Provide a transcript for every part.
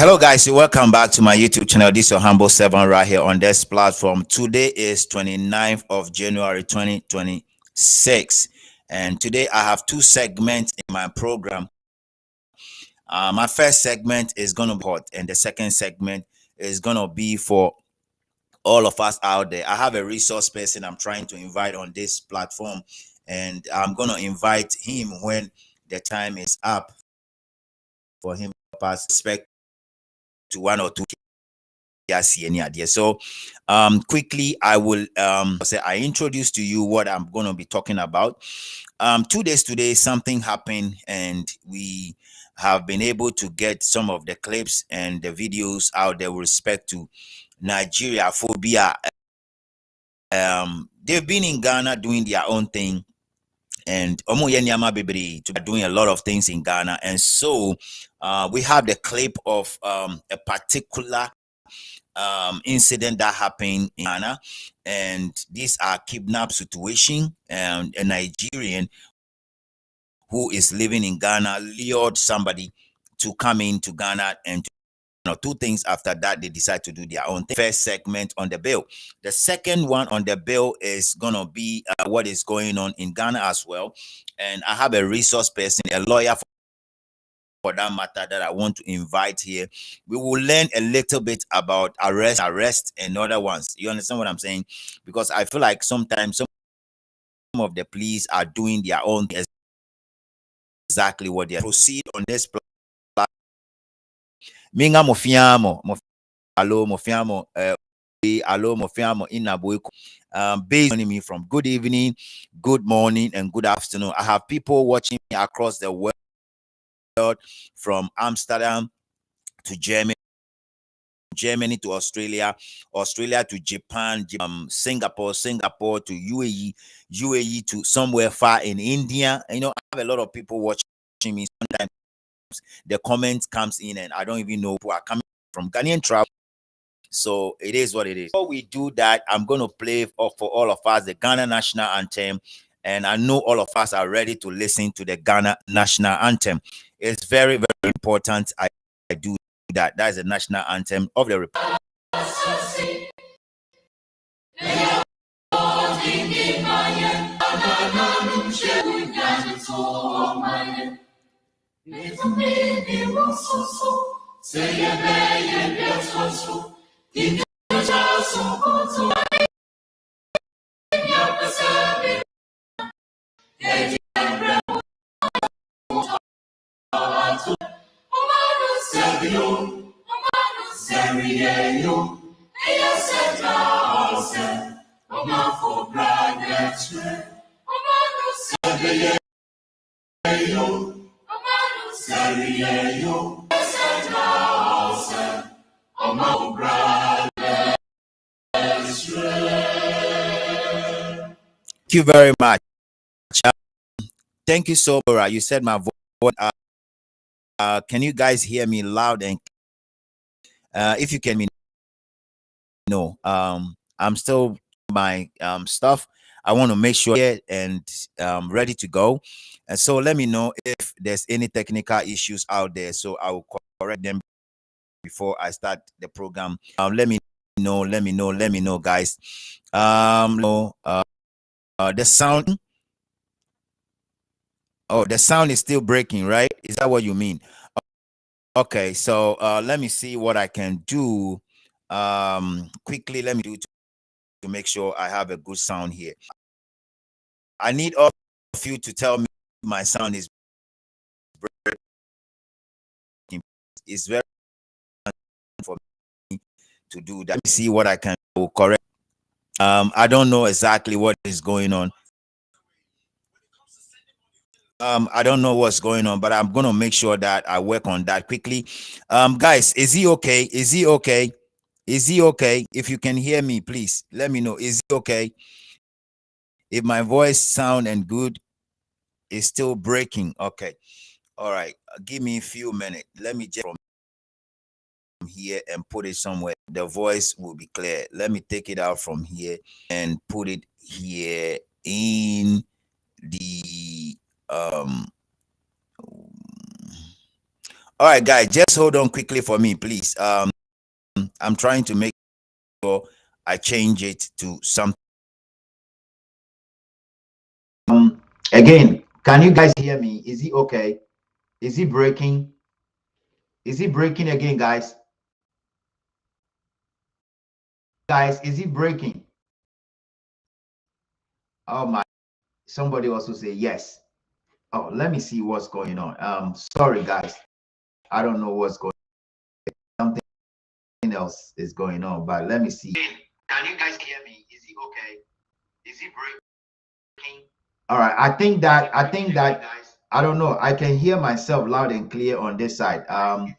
Hello guys, welcome back to my YouTube channel. This is your humble servant right here on this platform. Today is 29th of January 2026, and today I have two segments in my program. My first segment is gonna be hot, and the second segment is gonna be for all of us out there. I have a resource person I'm trying to invite on this platform, and I'm gonna invite him when the time is up for him to pass respect to one or two. So quickly I will say I introduce to you what I'm going to be talking about. 2 days today something happened, and we have been able to get some of the clips and the videos out there with respect to Nigeria phobia. They've been in Ghana doing their own thing, and doing a lot of things in Ghana. And so we have the clip of a particular incident that happened in Ghana, and these are kidnap situation, and a Nigerian who is living in Ghana lured somebody to come into Ghana, and two things after that they decide to do their own thing. First segment on the bill. The second one on the bill is gonna be what is going on in Ghana as well, and I have a resource person, a lawyer for that matter, that I want to invite here. We will learn a little bit about arrest and other ones. You understand what I'm saying? Because I feel like sometimes some of the police are doing their own thing, exactly what they proceed on this platform. Minga mofiamo alo mofiamo alo mofiamo inabuiko. Based on me from good evening, good morning, and good afternoon. I have people watching me across the world, from Amsterdam to Germany to Australia, Australia to Japan, Singapore to UAE to somewhere far in India. I have a lot of people watching me. Sometimes the comments comes in and I don't even know who are coming from. Ghanaian travel. So it is what it is. Before we do that, I'm going to play for all of us the Ghana national anthem. And I know all of us are ready to listen to the Ghana national anthem. It's very, very important I do that. That is the national anthem of the Republic. Thank you very much. Thank you so much. You said my voice. Can you guys hear me loud and if you can know, I'm still my stuff. I want to make sure here and ready to go. And so let me know if there's any technical issues out there, so I will correct them before I start the program. Let me know, guys. The sound. Oh, the sound is still breaking, right? Is that what you mean? Okay, so let me see what I can do. Quickly, let me do to make sure I have a good sound here. I need all of you to tell me my sound is breaking. It's very important for me to do that. Let me see what I can do. Correct. I don't know exactly what is going on. I don't know what's going on, but I'm gonna make sure that I work on that quickly. Guys, is he okay? Is he okay? Is he okay? If you can hear me, please let me know. Is he okay? If my voice sound and good, it's still breaking. Okay. All right. Give me a few minutes. Let me just from here and put it somewhere. The voice will be clear. Let me take it out from here and put it here in the All right, guys, just hold on quickly for me, please. I'm trying to make sure I change it to something. Again, can you guys hear me? Is it okay? Is it breaking? Is it breaking again, guys? Guys, is it breaking? Oh my, somebody also say yes. Oh, let me see what's going on. Sorry guys. I don't know what's going on. Something else is going on, but let me see. Can you guys hear me? Is it okay? Is it breaking? All right. I think that I don't know. I can hear myself loud and clear on this side. I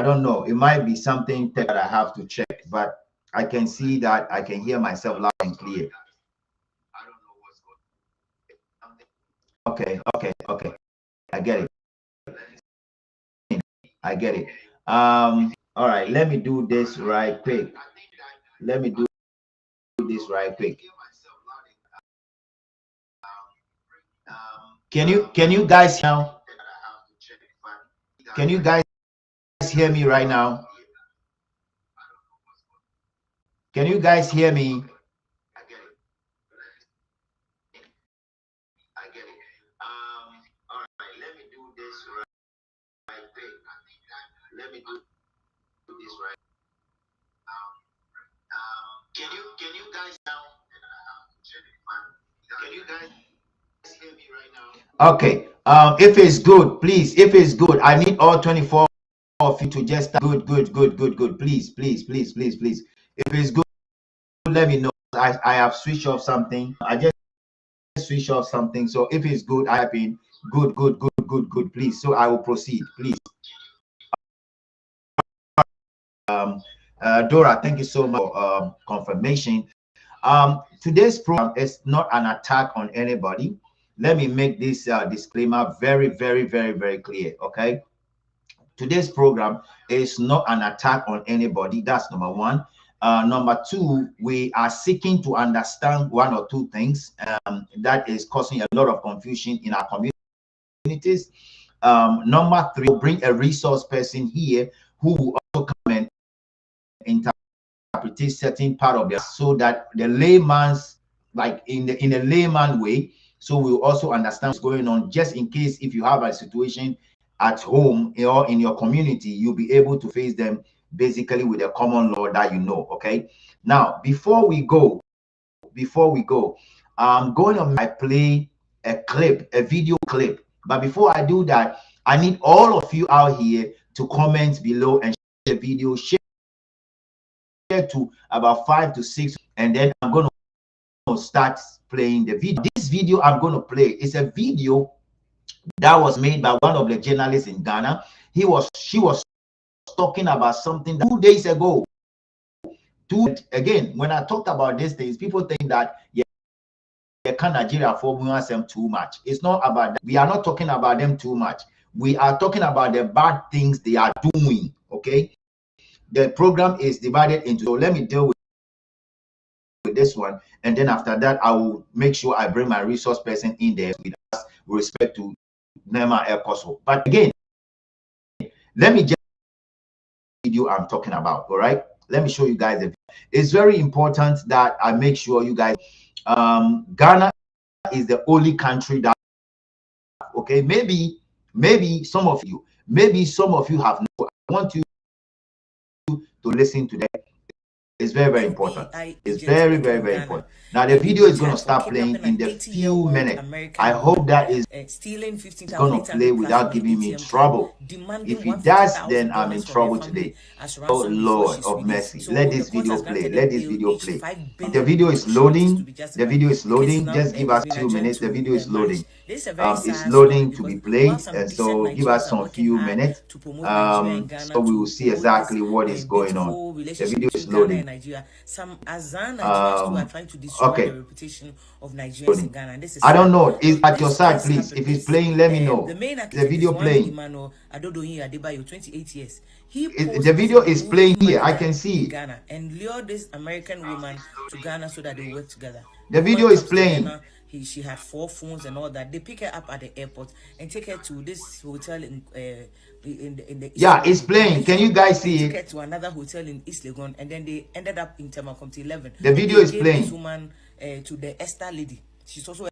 don't know. It might be something that I have to check, but I can see that I can hear myself loud and clear. Okay. I get it. I get it. All right, let me do this right quick. Let me do this right quick. Can you guys now? Can you guys hear me right now? Can you guys hear me? I get it. All right, let me do this right quick. Let me do this right. Can you guys now? Can you guys hear me right now? Okay. If it's good, please. If it's good, I need all 24 of you to just good. Please. If it's good, let me know. I have switched off something. I just switch off something. So if it's good, I have been good, please. So I will proceed, please. Dora, thank you so much for confirmation. Today's program is not an attack on anybody. Let me make this disclaimer very clear. Okay, today's program is not an attack on anybody. That's number one. Number two, we are seeking to understand one or two things that is causing a lot of confusion in our communities. Number three, we'll bring a resource person here who will also come and interpret certain part of it so that the layman's, like in a layman way, so we'll also understand what's going on, just in case if you have a situation at home or in your community, you'll be able to face them basically with a common law that you know. Okay, now before we go, I'm going to play a video clip. But before I do that, I need all of you out here to comment below and share the video, share to about 5 to 6, and then I'm going to start playing the video. This video I'm going to play is a video that was made by one of the journalists in Ghana. She was talking about something that 2 days ago. Again, when I talked about these things, people think that can Nigeria formula them too much. It's not about that. We are not talking about them too much. We are talking about the bad things they are doing. Okay, the program is divided into, so let me deal with this one, and then after that I will make sure I bring my resource person in there with us with respect to Nema Ekoso. But again, let me just video I'm talking about. All right, let me show you guys the video. It's very important that I make sure you guys Ghana is the only country that, okay, maybe some of you have no. I want you to listen to that. It's very important. It's very important. Now the video is going to start playing in the few minutes. I hope that is going to play without giving me trouble. If it does, then I'm in trouble today. Oh Lord of mercy, let this video play. The video is loading. Just give us 2 minutes. The video is loading. It's loading to be played, and so give us some few minutes. So we will see exactly what is going on. The video is loading. Some Azan Nigerians who are trying to destroy the reputation of Nigerians in Ghana. And this is I don't know. Is at your side, please. If it's playing, let me know. The main the video playing. Emmanuel Adodoyin Adebayo, 28 years. The video is playing here. I can see Ghana and lured this American woman to Ghana so that they work together. The video is playing. she had 4 phones and all that. They pick her up at the airport and take her to this hotel in the East Yeah, it's Legon. They playing. left Can her you guys and see took it? her to another hotel in East Legon, and then they ended up in Temakomte 11, The and video they is gave this playing. woman to the Esther lady. She's also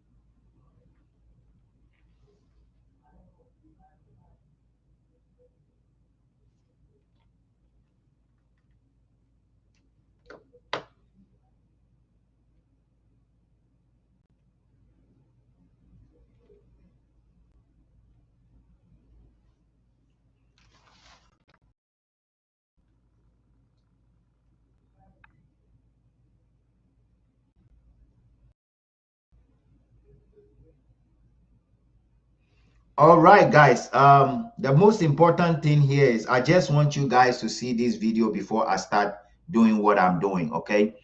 All right, guys. The most important thing here is I just want you guys to see this video before I start doing what I'm doing. Okay.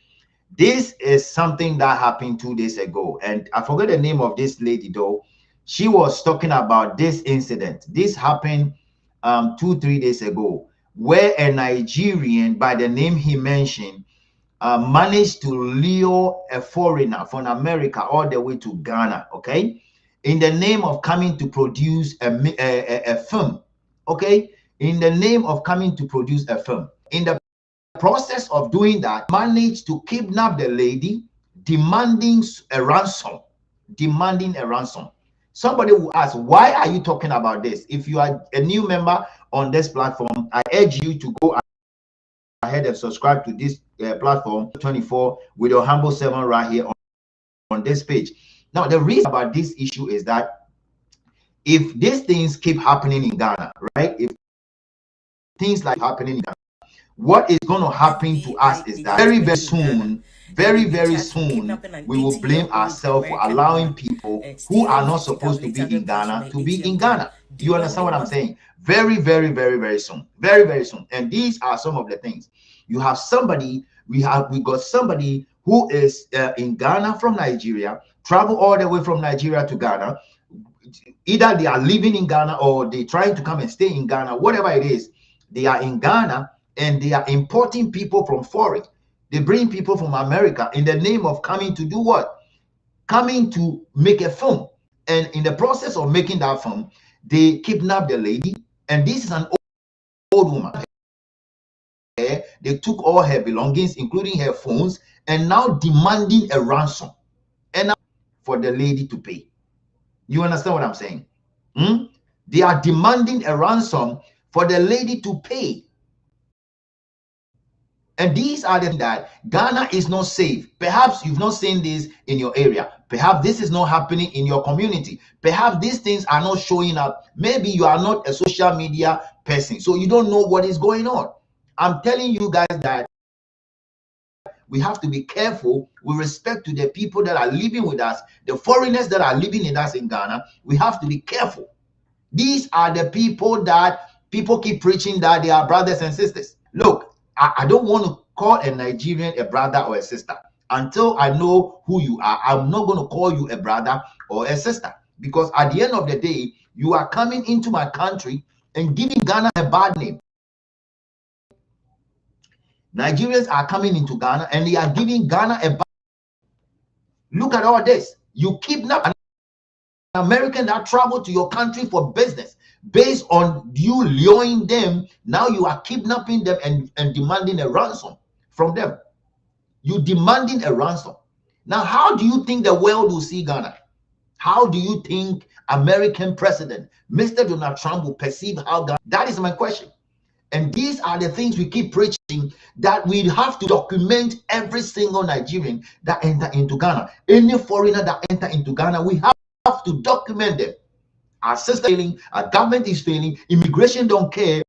This is something that happened 2 days ago, and I forget the name of this lady though. She was talking about this incident. This happened 2 3 days ago, where a Nigerian by the name he mentioned managed to lure a foreigner from America all the way to Ghana, okay, in the name of coming to produce a film, okay, in the name of coming to produce a film. In the process of doing that, managed to kidnap the lady, demanding a ransom, demanding a ransom. Somebody will ask, why are you talking about this? If you are a new member on this platform, I urge you to go ahead and subscribe to this platform 24 with your humble servant right here on this page. Now, the reason about this issue is that if these things keep happening in Ghana, right? If things like happening in Ghana, what is going to happen to us FBI is that agents very, very working in Ghana, soon, and very, they've been very charged with soon, kidnapping an we will blame 18-year-old ourselves for American allowing woman, people who are stealing not 50,000, supposed to later be in cash from Ghana an to be in ATM card, Ghana. You understand what demanding I'm one. saying? Very, very, very, very soon. Very, very soon. And these are some of the things. You have somebody, we got somebody who is in Ghana from Nigeria, travel all the way from Nigeria to Ghana. Either they are living in Ghana or they trying to come and stay in Ghana, whatever it is, they are in Ghana and they are importing people from foreign. They bring people from America in the name of coming to do what? Coming to make a film. And in the process of making that film, they kidnap the lady. And this is an old woman. They took all her belongings, including her phones, and now demanding a ransom. And now for the lady to pay. You understand what I'm saying? Hmm? They are demanding a ransom for the lady to pay. And these are the things that Ghana is not safe. Perhaps you've not seen this in your area. Perhaps this is not happening in your community. Perhaps these things are not showing up. Maybe you are not a social media person, so you don't know what is going on. I'm telling you guys that we have to be careful with respect to the people that are living with us, the foreigners that are living with us in Ghana. We have to be careful. These are the people that people keep preaching that they are brothers and sisters. Look, I don't want to call a Nigerian a brother or a sister. Until I know who you are, I'm not going to call you a brother or a sister. Because at the end of the day, you are coming into my country and giving Ghana a bad name. Nigerians are coming into Ghana and they are giving Ghana a bad name. Look at all this. You kidnap an American that traveled to your country for business. Based on you luring them, now you are kidnapping them and demanding a ransom from them. You demanding a ransom. Now, how do you think the world will see Ghana? How do you think American president, Mr. Donald Trump, will perceive how Ghana? That is my question. And these are the things we keep preaching, that we have to document every single Nigerian that enter into Ghana. Any foreigner that enter into Ghana, we have to document them. Our system is failing, our government is failing, immigration don't care.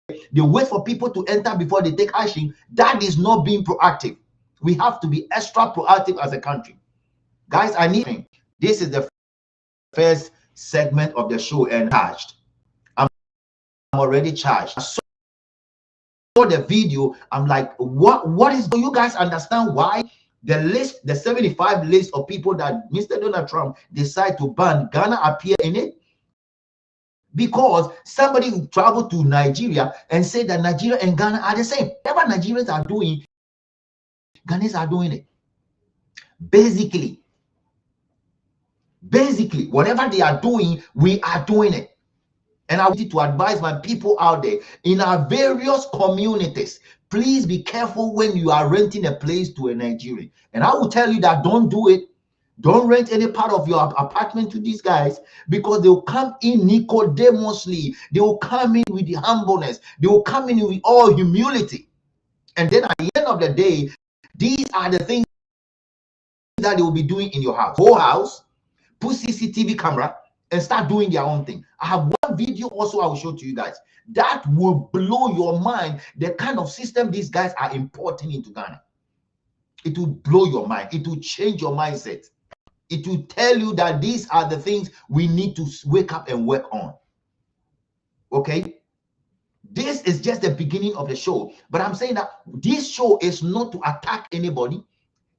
They wait for people to enter before they take action. That is not being proactive. We have to be extra proactive as a country. Guys, I need this is the first segment of the show and charged. I'm already charged. I saw the video. I'm like, what is, do you guys understand why the list, the 75 list of people that Mr. Donald Trump decided to ban, Ghana appear in it? Because somebody traveled to Nigeria and said that Nigeria and Ghana are the same. Whatever Nigerians are doing, Ghanaians are doing it. Basically, Basically, whatever they are doing, we are doing it. And I want to advise my people out there in our various communities, please be careful when you are renting a place to a Nigerian. And I will tell you that don't do it. Don't rent any part of your apartment to these guys, because they will come in Nicodemously. They will come in with the humbleness. They will come in with all humility. And then at the end of the day, these are the things that they will be doing in your house. Whole house, put CCTV camera, and start doing their own thing. I have one video also I will show to you guys that will blow your mind, the kind of system these guys are importing into Ghana. It will blow your mind. It will change your mindset. It will tell you that these are the things we need to wake up and work on. Okay? This is just the beginning of the show. But I'm saying that this show is not to attack anybody.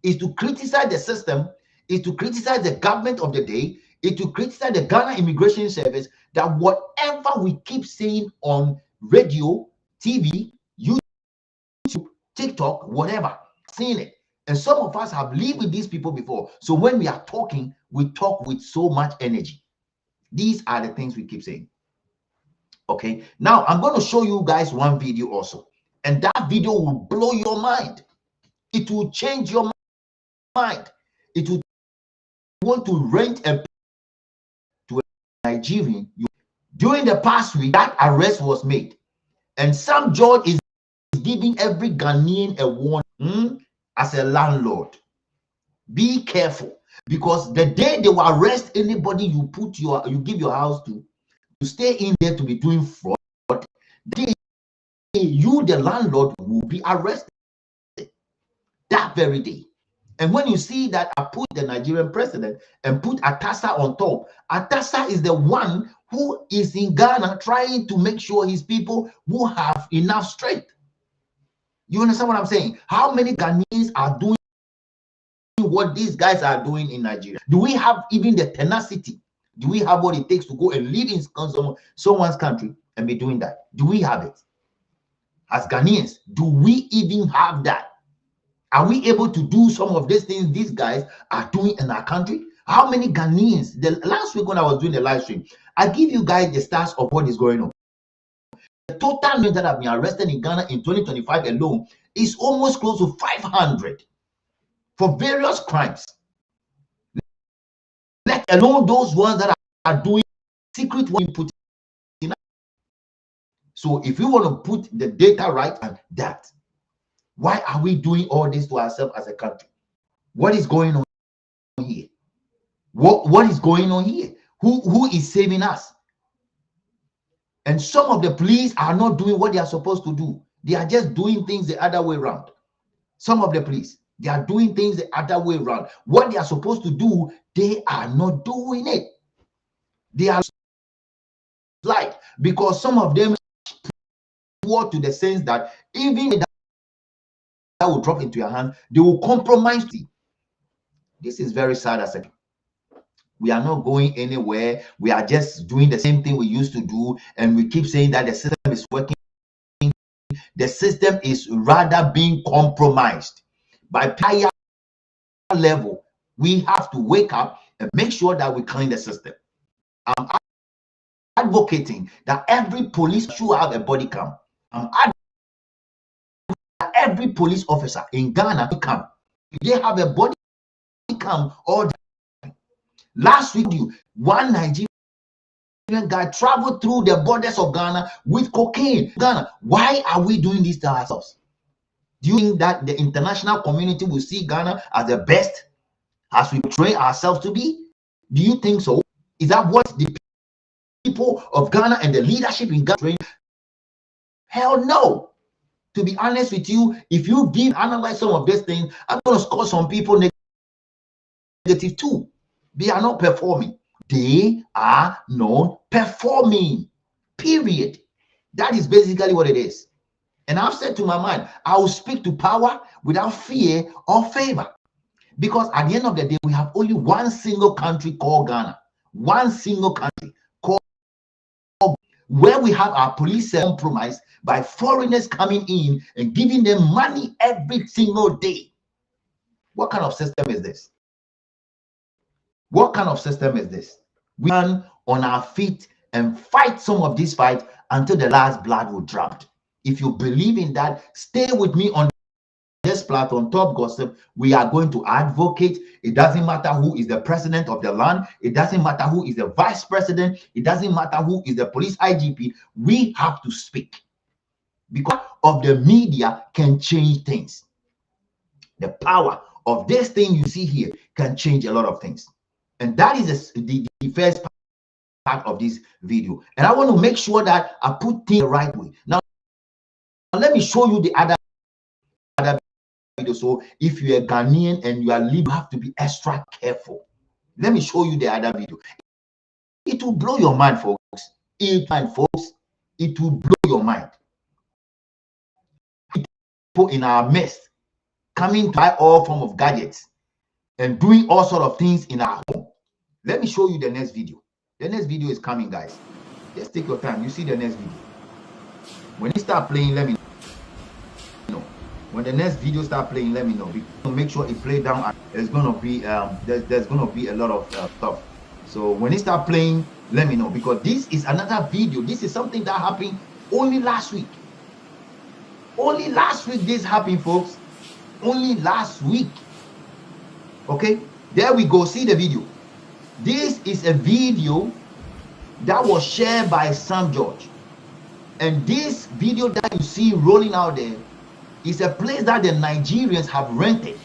It's to criticize the system. It's to criticize the government of the day. It's to criticize the Ghana Immigration Service, that whatever we keep saying on radio, TV, YouTube, TikTok, whatever, seeing it. And some of us have lived with these people before. So when we are talking, we talk with so much energy. These are the things we keep saying. Okay. Now, I'm going to show you guys one video also. And that video will blow your mind. It will change your mind. It will want to rent a to a Nigerian. During the past week, that arrest was made. And some judge is giving every Ghanaian a warning as a landlord. Be careful, because the day they will arrest anybody you give your house to stay in there to be doing fraud, the day you, the landlord, will be arrested that very day. And when you see that I put the Nigerian president and put Atassa on top, Atassa is the one who is in Ghana trying to make sure his people will have enough strength. You understand what I'm saying? How many Ghanaians are doing what these guys are doing in Nigeria? Do we have even the tenacity? Do we have what it takes to go and live in someone's country and be doing that? Do we have it? As Ghanaians, do we even have that? Are we able to do some of these things these guys are doing in our country? How many Ghanaians? The last week when I was doing the live stream, I give you guys the stats of what is going on. The total number that have been arrested in Ghana in 2025 alone is almost close to 500 for various crimes. Let alone those ones that are doing secret input. So if you want to put the data right and that, why are we doing all this to ourselves as a country? What is going on here? What is going on here? Who is saving us? And some of the police are not doing what they are supposed to do. They are just doing things the other way around. Some of the police, they are doing things the other way around. What they are supposed to do, they are not doing it. They are like, because some of them poor to the sense that even that will drop into your hand, they will compromise. This is very sad. As we are not going anywhere. We are just doing the same thing we used to do, and we keep saying that the system is working. The system is rather being compromised. By higher level, we have to wake up and make sure that we clean the system. I'm advocating that every police should have a body cam. I'm advocating that every police officer in Ghana they have a body cam all the time. Last week, one Nigerian guy traveled through the borders of Ghana with cocaine. Ghana, why are we doing this to ourselves? Do you think that the international community will see Ghana as the best as we portray ourselves to be? Do you think so? Is that what the people of Ghana and the leadership in Ghana train? Hell no. To be honest with you, if you analyze some of these things, I'm going to score some people negative too. They are not performing. They are not performing. Period. That is basically what it is. And I've said to my mind, I will speak to power without fear or favor. Because at the end of the day, we have only one single country called Ghana. One single country called, where we have our police compromised by foreigners coming in and giving them money every single day. What kind of system is this? What kind of system is this? We stand on our feet and fight some of these fights until the last blood will drop. If you believe in that, stay with me on this platform, Top Gossip. We are going to advocate. It doesn't matter who is the president of the land. It doesn't matter who is the vice president. It doesn't matter who is the police IGP. We have to speak, because of the media can change things. The power of this thing you see here can change a lot of things. And that is the first part of this video. And I want to make sure that I put things the right way. Now, let me show you the other video. So if you're a Ghanaian and you are Libyan, you have to be extra careful. Let me show you the other video. It will blow your mind, folks. It will blow your mind. People in our midst coming to buy all form of gadgets and doing all sort of things in our home. Let me show you the next video. The next video is coming, guys. Just take your time. You see the next video. When it start playing, let me know. When the next video start playing, let me know. Make sure it play down. There's gonna be there's gonna be a lot of stuff. So when it start playing, let me know, because this is another video. This is something that happened only last week. Only last week this happened, folks. Only last week. Okay, there we go. See the video. This is a video that was shared by Sam George, and this video that you see rolling out there is a place that the Nigerians have rented.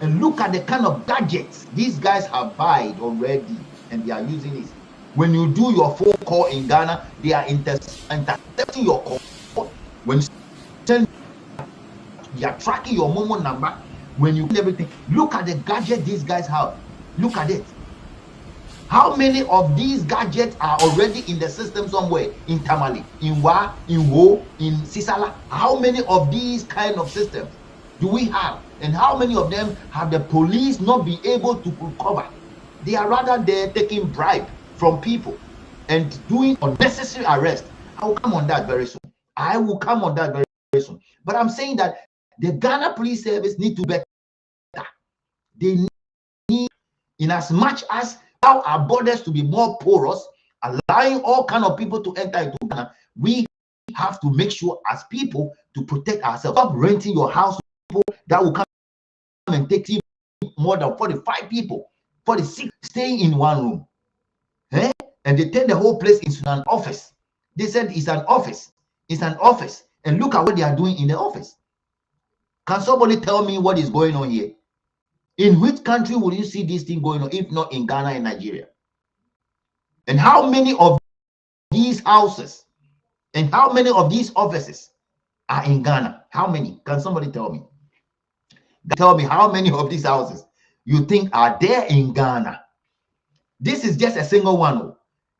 And look at the kind of gadgets these guys have bought already, and they are using this. When you do your phone call in Ghana, they are intercepting your call. When you send, they are tracking your Momo number. When you do everything, look at the gadget these guys have. Look at it. How many of these gadgets are already in the system somewhere? In Tamale, in Wa, in Wo, in Sisala? How many of these kind of systems do we have? And how many of them have the police not been able to recover? They are rather there taking bribe from people and doing unnecessary arrest. I will come on that very soon. I will come on that very soon. But I'm saying that the Ghana Police Service need to be better. They need, in as much as our borders to be more porous, allowing all kind of people to enter into Ghana, we have to make sure as people to protect ourselves. Stop renting your house to people that will come and take more than 45 people, 46 staying in one room. And they turn the whole place into an office. They said it's an office. It's an office. And look at what they are doing in the office. Can somebody tell me what is going on here? In which country would you see this thing going on, if not in Ghana and Nigeria? And how many of these houses and how many of these offices are in Ghana? How many? Can somebody tell me? Tell me how many of these houses you think are there in Ghana? This is just a single one.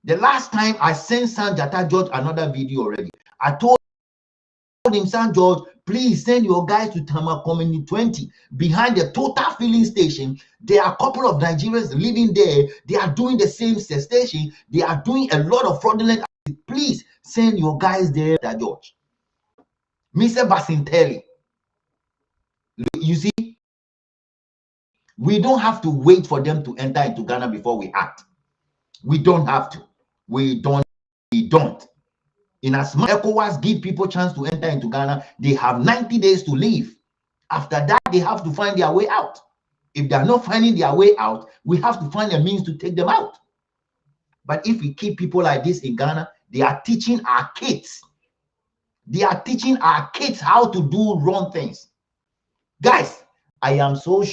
The last time I sent Sanjata George another video already, I told him, San George, please send your guys to Tama Community 20 behind the Total filling station. There are a couple of Nigerians living there. They are doing the same station. They are doing a lot of fraudulent activity. Please send your guys there, George. Mr. Basintelli, you see, we don't have to wait for them to enter into Ghana before we act. We don't have to. We don't. In as much ECOWAS give people chance to enter into Ghana, they have 90 days to leave. After that, they have to find their way out. If they are not finding their way out, we have to find a means to take them out. But if we keep people like this in Ghana, they are teaching our kids. They are teaching our kids how to do wrong things. Guys, I am so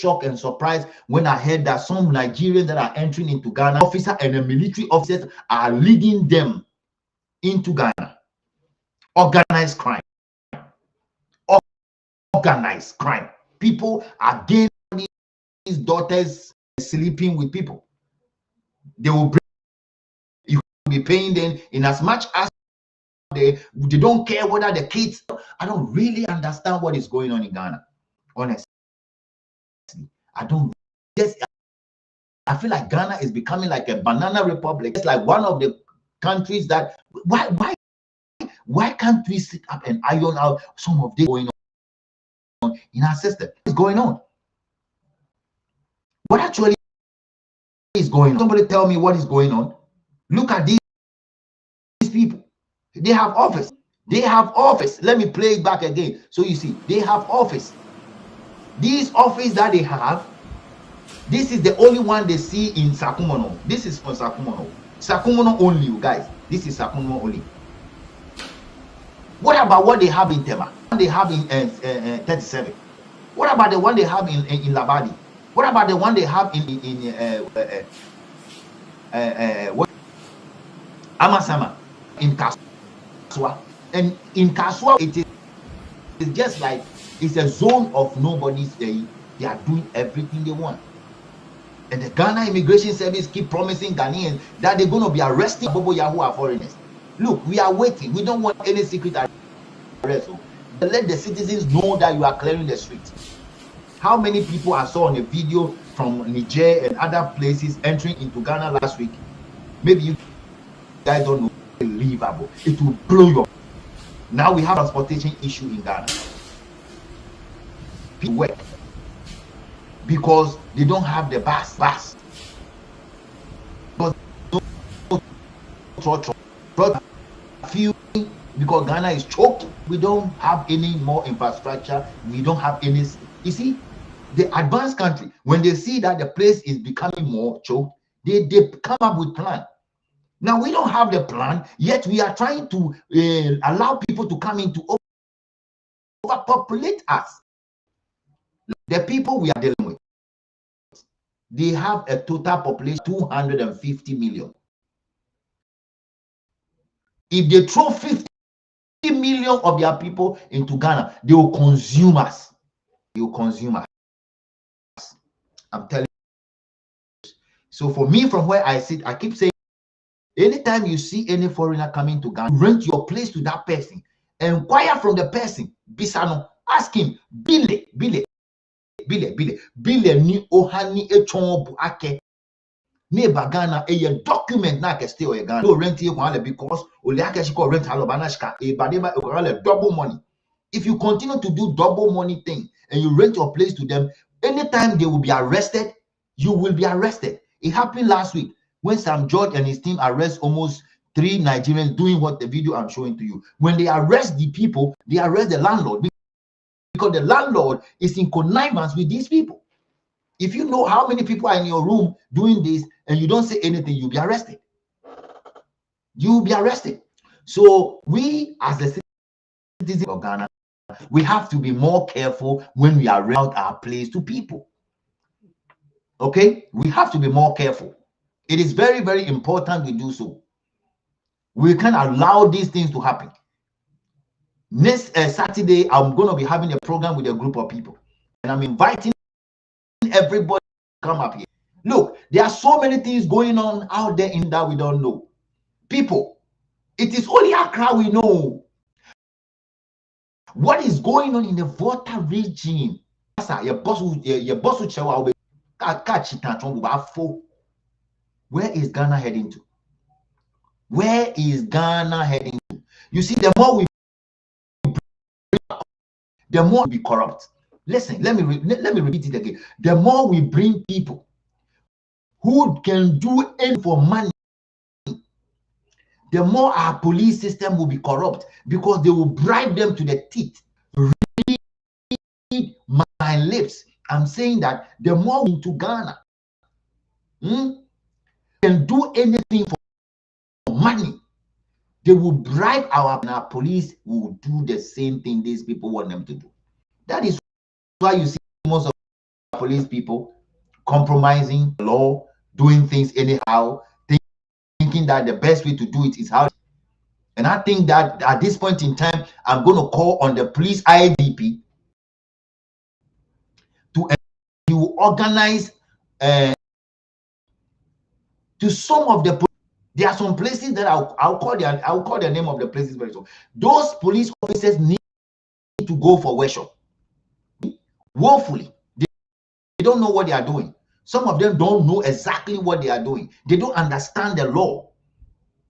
shocked and surprised when I heard that some Nigerians that are entering into Ghana, officer and the military officers are leading them into Ghana. Organized crime. Organized crime. People are getting these daughters sleeping with people. They will bring, you will be paying them in as much as they don't care whether the kids. I don't really understand what is going on in Ghana. Honestly, I don't. Just, I feel like Ghana is becoming like a banana republic. It's like one of the countries that why can't we sit up and iron out some of this going on in our system? What's going on? What actually is going on? Somebody tell me what is going on. Look at these people. They have office. They have office. Let me play it back again. So you see, they have office. These office that they have, this is the only one they see in Sakumono. This is for Sakumono. Sakumono only, you guys. This is Sakumono only. What about what they have in Tema? They have in 37. What about the one they have in Labadi? What about the one they have in Amasama, in Kaswa? And in Kaswa, it is just like it's a zone of nobody's day. They are doing everything they want. And the Ghana Immigration Service keep promising Ghanaians that they're going to be arresting Bobo Yahoo are foreigners. Look, we are waiting. We don't want any secret arrest. So let the citizens know that you are clearing the streets. How many people I saw on a video from Niger and other places entering into Ghana last week? Maybe you guys don't know. Unbelievable. It will blow your. Now we have transportation issue in Ghana. People work because they don't have the bus. Because few, because Ghana is choked. We don't have any more infrastructure. We don't have any. You see, the advanced country, when they see that the place is becoming more choked, they come up with plan. Now we don't have the plan, yet we are trying to allow people to come in to overpopulate us. The people we are dealing with, they have a total population of 250 million. If they throw 50 million of their people into Ghana, they will consume us. They will consume us. I'm telling you. So for me, from where I sit, I keep saying, anytime you see any foreigner coming to Ghana, rent your place to that person, inquire from the person, Bisano, ask him, Bile ni ohani echonbu ake. Neighbor Ghana a document na ke stay or Ghana. No rent here because Oliake she rent halobanashka a badeba double money. If you continue to do double money thing and you rent your place to them, anytime they will be arrested, you will be arrested. It happened last week when Sam George and his team arrest almost 3 Nigerians doing what the video I'm showing to you. When they arrest the people, they arrest the landlord because the landlord is in connivance with these people. If you know how many people are in your room doing this and you don't say anything, you'll be arrested. You'll be arrested. So we, as the citizens of Ghana, we have to be more careful when we are renting our place to people. Okay? We have to be more careful. It is very, very important we do so. We can't allow these things to happen. Next Saturday, I'm going to be having a program with a group of people. And I'm inviting everybody to come up here. Look, there are so many things going on out there in that we don't know. People, it is only Accra we know. What is going on in the Volta region? Where is Ghana heading to? Where is Ghana heading to? You see, the more we the more we be corrupt. Listen, let me repeat it again. The more we bring people who can do anything for money, the more our police system will be corrupt because they will bribe them to the teeth. Read my lips. I'm saying that the more into Ghana can do anything for money, they will bribe our police will do the same thing these people want them to do. That is why you see most of the police people compromising the law, doing things anyhow, thinking that the best way to do it is how. And I think that at this point in time, I'm going to call on the police IDP to organize to some of the. There are some places that I'll call the name of the places very soon. Those police officers need to go for workshop. Woefully, they don't know what they are doing. Some of them don't know exactly what they are doing. They don't understand the law.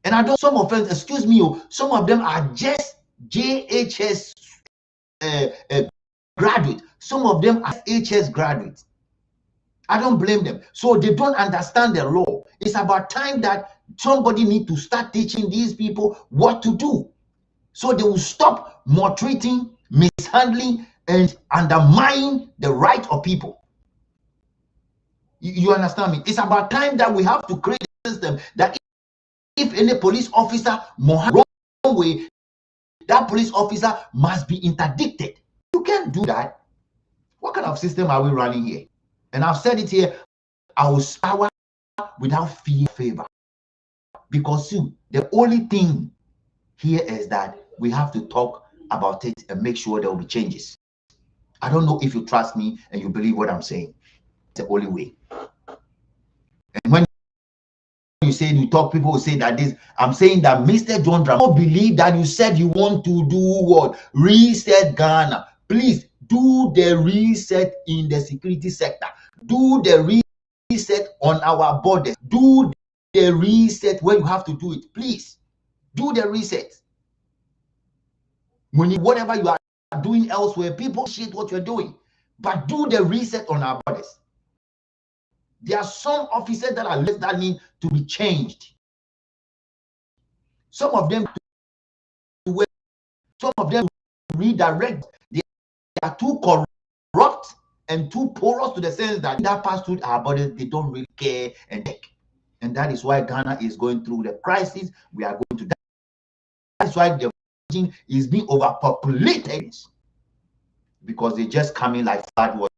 And I don't, some of them, excuse me, some of them are just JHS graduate. Some of them are HS graduates. I don't blame them. So they don't understand the law. It's about time that somebody need to start teaching these people what to do, so they will stop maltreating, mishandling, and undermining the right of people. You understand me? It's about time that we have to create a system that if any police officer wrong way, that police officer must be interdicted. You can't do that. What kind of system are we running here? And I've said it here, I will power without fear, favor. Because see, the only thing here is that we have to talk about it and make sure there will be changes. I don't know if you trust me and you believe what I'm saying. It's the only way. And when you say you talk, people will say that this, I'm saying that Mr. John Dram, don't believe that you said you want to do what? Reset Ghana. Please do the reset in the security sector. Do the reset on our borders. Do the reset where you have to do it. Please do the reset. When whatever you are doing elsewhere, people shit what you're doing, but do the reset on our borders. There are some officers that are less that need to be changed. Some of them to work, some of them to redirect. They are too corrupt and too porous to the sense that pass through our borders, they don't really care and take. And that is why Ghana is going through the crisis. We are going to die. That's why the region is being overpopulated, because they just come in like flood water.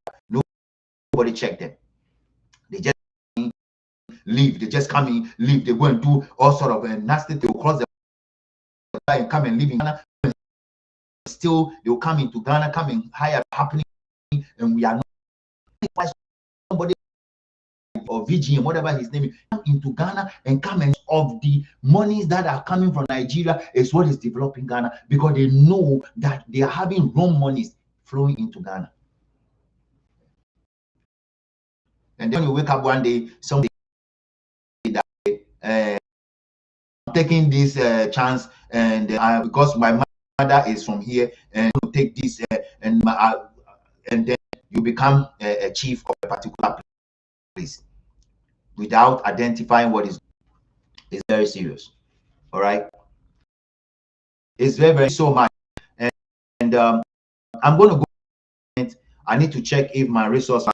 Nobody check them. They just leave. They just come in, leave. They go and do all sort of nasty. They'll cross the border and come and live in Ghana. Still, they'll come into Ghana, come and hire happening, and we are not. Why somebody or VGM, whatever his name is, come into Ghana and come and of the monies that are coming from Nigeria is what is developing Ghana, because they know that they are having wrong monies flowing into Ghana. And then you wake up one day, somebody that taking this chance, and because my mother is from here, and take this and then you become a chief of a particular place without identifying what is very serious. All right, it's very, very so much, and I'm going to go. I need to check if my resource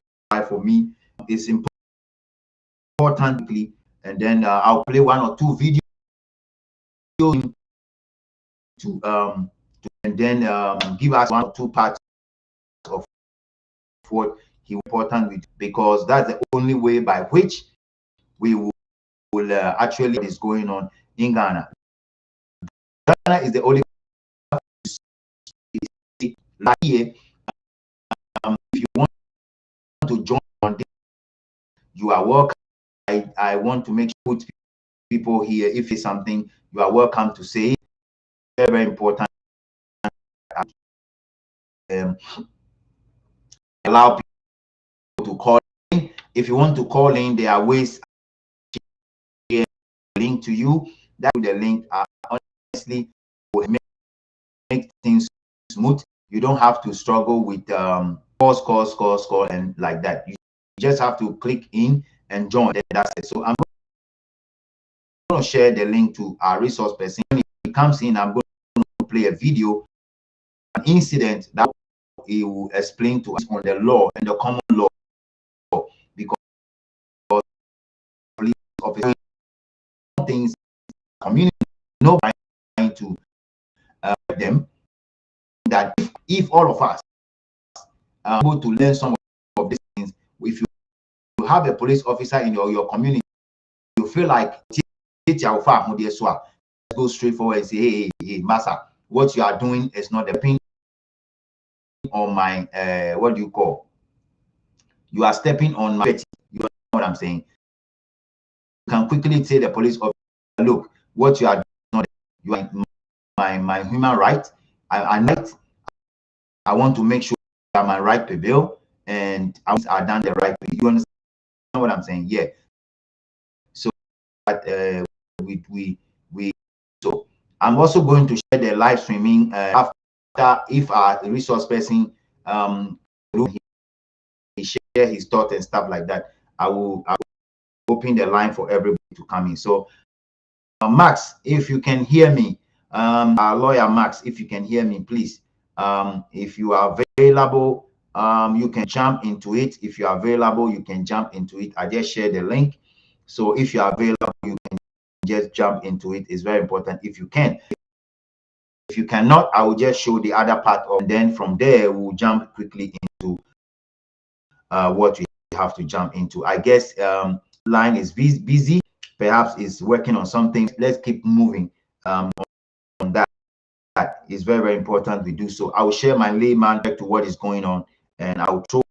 for me is importantly, and then I'll play one or two videos to and then give us one or two parts of what he important with, because that's the only way by which we will actually what is going on in Ghana. Ghana is the only like here. If you want to join on this, you are welcome. I want to make sure people here, if it's something, you are welcome to say. Very, very important. Allow people to call in. If you want to call in, there are ways. Link to you. That the link honestly will make things smooth. You don't have to struggle with call and like that. You just have to click in and join. That's it. So I'm going to share the link to our resource person. When he comes in, I'm going to play a video, an incident that he will explain to us on the law and the common law, because police officers things community know trying to them that if all of us are able to learn some of these things, if you have a police officer in your community, you feel like go straight forward and say, hey, master, what you are doing is not depending on my what do you call? You are stepping on my. You know what I'm saying? You can quickly say the police officer, look, what you are doing, not you are my human right. I want to make sure that my right prevail and I are done the right way. You understand what I'm saying? Yeah. So that so I'm also going to share the live streaming after, if our resource person he share share his thoughts and stuff like that, I will open the line for everybody to come in. So Max, if you can hear me, our lawyer Max, if you can hear me, please, if you are available, you can jump into it. If you are available, you can jump into it. I just shared the link. So if you are available, you can just jump into it. It's very important if you can. If you cannot, I will just show the other part of, and then from there we'll jump quickly into what we have to jump into. I guess line is busy, perhaps is working on something. Let's keep moving on that. That is very, very important we do so. I will share my layman to what is going on, and I will throw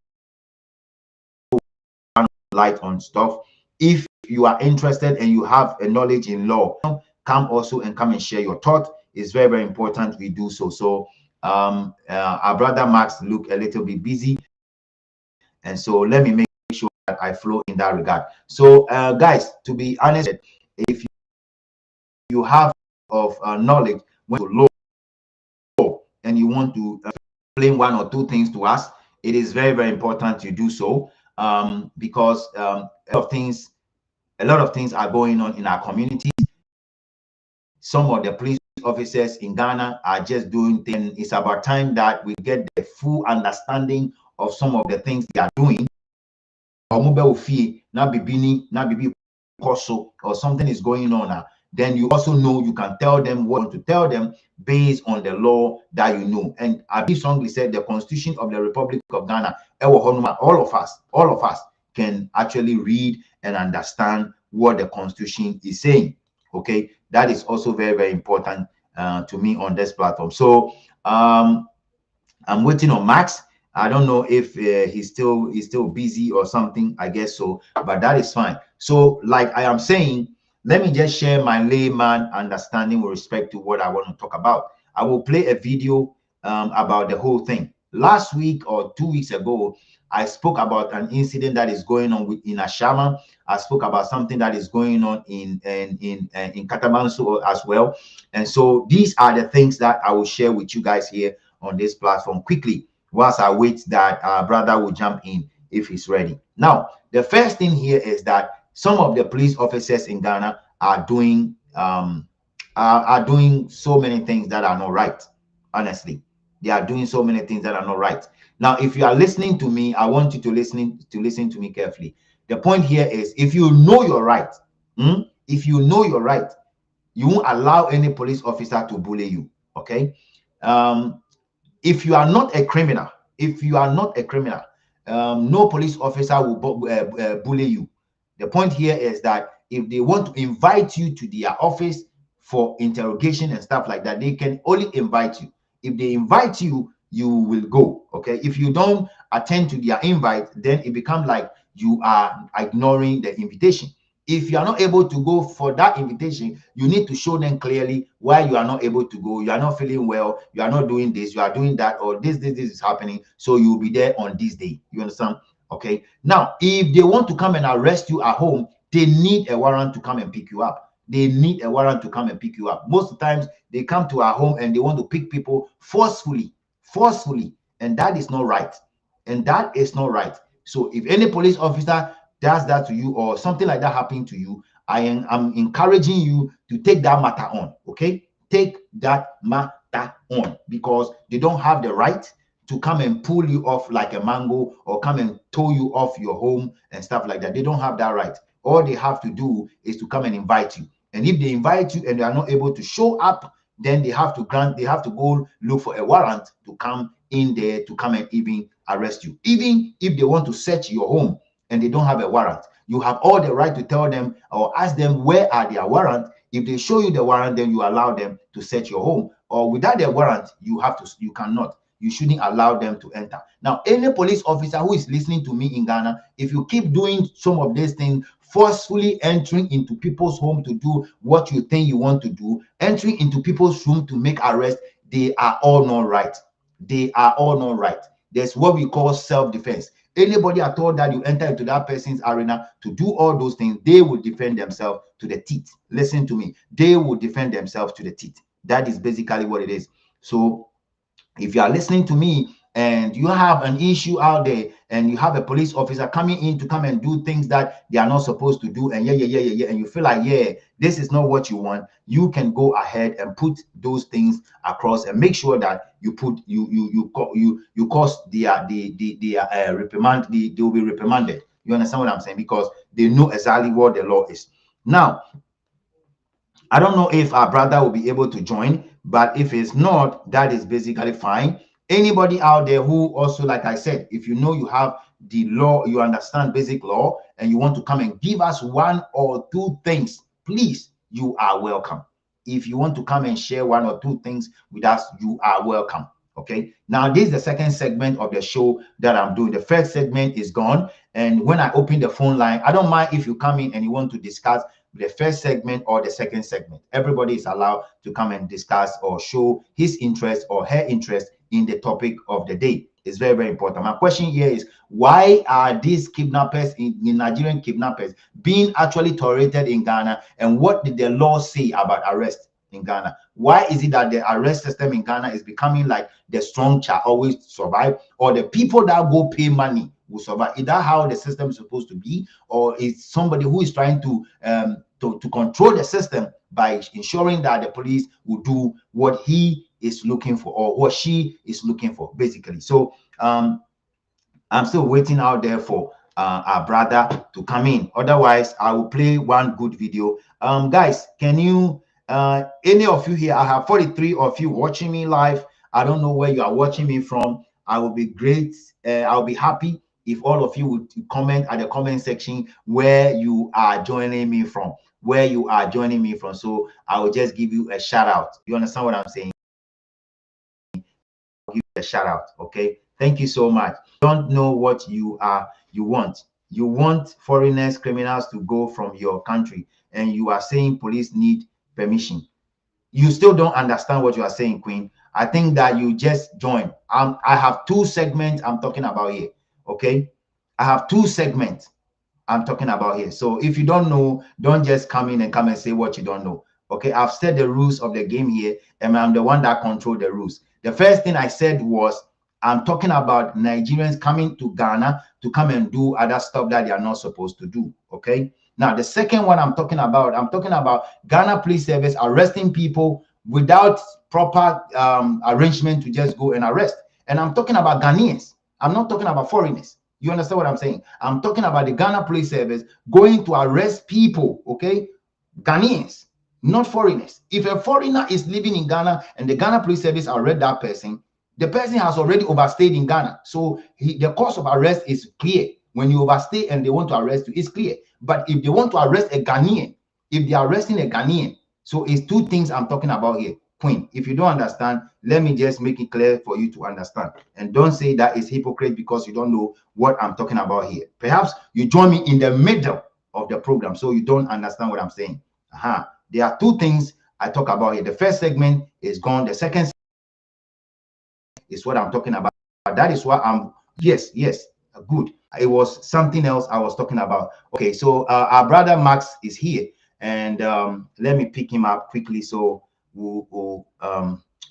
light on stuff. If you are interested and you have a knowledge in law, come also and come and share your thought. It's very, very important we do so. So our brother Max look a little bit busy, and so let me make sure that I flow in that regard. So guys, to be honest, if you have of knowledge when to law and you want to explain one or two things to us, it is very, very important you do so, because a lot of things are going on in our communities. Some of the police officers in Ghana are just doing things. It's about time that we get the full understanding of some of the things they are doing. Or something is going on, then you also know you can tell them what to tell them based on the law that you know. And I believe strongly said the Constitution of the Republic of Ghana, all of us can actually read and understand what the Constitution is saying. Okay, that is also very, very important to me on this platform. So I'm waiting on Max. I don't know if he's still busy or something. I guess so, but that is fine. So, like I am saying, let me just share my layman understanding with respect to what I want to talk about. I will play a video about the whole thing. Last week or 2 weeks ago, I spoke about an incident that is going on in Ashama. I spoke about something that is going on in Katamanso as well. And so these are the things that I will share with you guys here on this platform quickly, whilst I wait that our brother will jump in if he's ready. Now, the first thing here is that some of the police officers in Ghana are doing so many things that are not right. Honestly, they are doing so many things that are not right. Now, if you are listening to me, I want you to listen to me carefully. The point here is, if you know you're right, if you know you're right, you won't allow any police officer to bully you. Okay. If you are not a criminal, no police officer will bully you. The point here is that if they want to invite you to their office for interrogation and stuff like that, they can only invite you. If they invite you, you will go. Okay. If you don't attend to their invite, then it becomes like you are ignoring the invitation. If you are not able to go for that invitation, you need to show them clearly why you are not able to go. You are not feeling well. You are not doing this. You are doing that, or this is happening. So you will be there on this day. You understand? Okay. Now, if they want to come and arrest you at home, they need a warrant to come and pick you up. They need a warrant to come and pick you up. Most of the times, they come to our home and they want to pick people forcefully, and that is not right. So if any police officer does that to you or something like that happening to you, I'm encouraging you to take that matter on. Okay, take that matter on, because they don't have the right to come and pull you off like a mango or come and tow you off your home and stuff like that. They don't have that right. All they have to do is to come and invite you. And if they invite you and they are not able to show up, then they have to go look for a warrant to come in there to come and even arrest you. Even if they want to search your home and they don't have a warrant, you have all the right to tell them or ask them where are their warrant. If they show you the warrant, then you allow them to search your home. Or without their warrant, you cannot. You shouldn't allow them to enter. Now, any police officer who is listening to me in Ghana, if you keep doing some of these things, forcefully entering into people's home to do what you think you want to do, entering into people's room to make arrests, they are all not right. There's what we call self-defense. Anybody at all that you enter into that person's arena to do all those things, they will defend themselves to the teeth. Listen to me. They will defend themselves to the teeth. That is basically what it is. So if you are listening to me and you have an issue out there, and you have a police officer coming in to come and do things that they are not supposed to do, and and you feel like, yeah, this is not what you want, you can go ahead and put those things across and make sure that you put you cause the reprimand, they will be reprimanded. You understand what I'm saying? Because they know exactly what the law is. Now, I don't know if our brother will be able to join, but if it's not, that is basically fine. Anybody out there who also, like I said, if you know you have the law, you understand basic law, and you want to come and give us one or two things, please, you are welcome. If you want to come and share one or two things with us, you are welcome. Okay. Now, this is the second segment of the show that I'm doing. The first segment is gone. And when I open the phone line, I don't mind if you come in and you want to discuss the first segment or the second segment. Everybody is allowed to come and discuss or show his interest or her interest in the topic of the day. It's very, very important. My question here is, why are these kidnappers in Nigerian kidnappers being actually tolerated in Ghana? And what did the law say about arrest in Ghana? Why is it that the arrest system in Ghana is becoming like the strong shall always survive, or the people that go pay money will survive? Is that how the system is supposed to be, or is somebody who is trying to control the system by ensuring that the police will do what he is looking for or what she is looking for, basically? So I'm still waiting out there for our brother to come in. Otherwise, I will play one good video. Guys, can you any of you here? I have 43 of you watching me live. I don't know where you are watching me from. I will be great. I'll be happy if all of you would comment at the comment section where you are joining me from. Where you are joining me from. So I will just give you a shout out. You understand what I'm saying? I'll give you a shout out. Okay. Thank you so much. Don't know what you want. You want foreigners, criminals to go from your country, and you are saying police need permission. You still don't understand what you are saying, Queen. I think that you just joined. I have two segments I'm talking about here. Okay. I have two segments I'm talking about here. So if you don't know, don't just come in and say what you don't know. Okay, I've said the rules of the game here, and I'm the one that control the rules. The first thing I said was, I'm talking about Nigerians coming to Ghana to come and do other stuff that they are not supposed to do. Okay. Now, the second one I'm talking about Ghana Police Service arresting people without proper arrangement to just go and arrest. And I'm talking about Ghanaians. I'm not talking about foreigners. You understand what I'm saying? I'm talking about the Ghana Police Service going to arrest people, okay? Ghanaians, not foreigners. If a foreigner is living in Ghana and the Ghana Police Service arrest that person, the person has already overstayed in Ghana. So the cause of arrest is clear. When you overstay and they want to arrest you, it's clear. But if they want to arrest a Ghanaian, if they are arresting a Ghanaian, so it's two things I'm talking about here. Queen, if you don't understand, let me just make it clear for you to understand. And don't say that is hypocrite because you don't know what I'm talking about here. Perhaps you join me in the middle of the program, so you don't understand what I'm saying. There are two things I talk about here. The first segment is gone. The second is what I'm talking about. That is what I'm, yes, good. It was something else I was talking about. Okay, so our brother Max is here, and let me pick him up quickly. So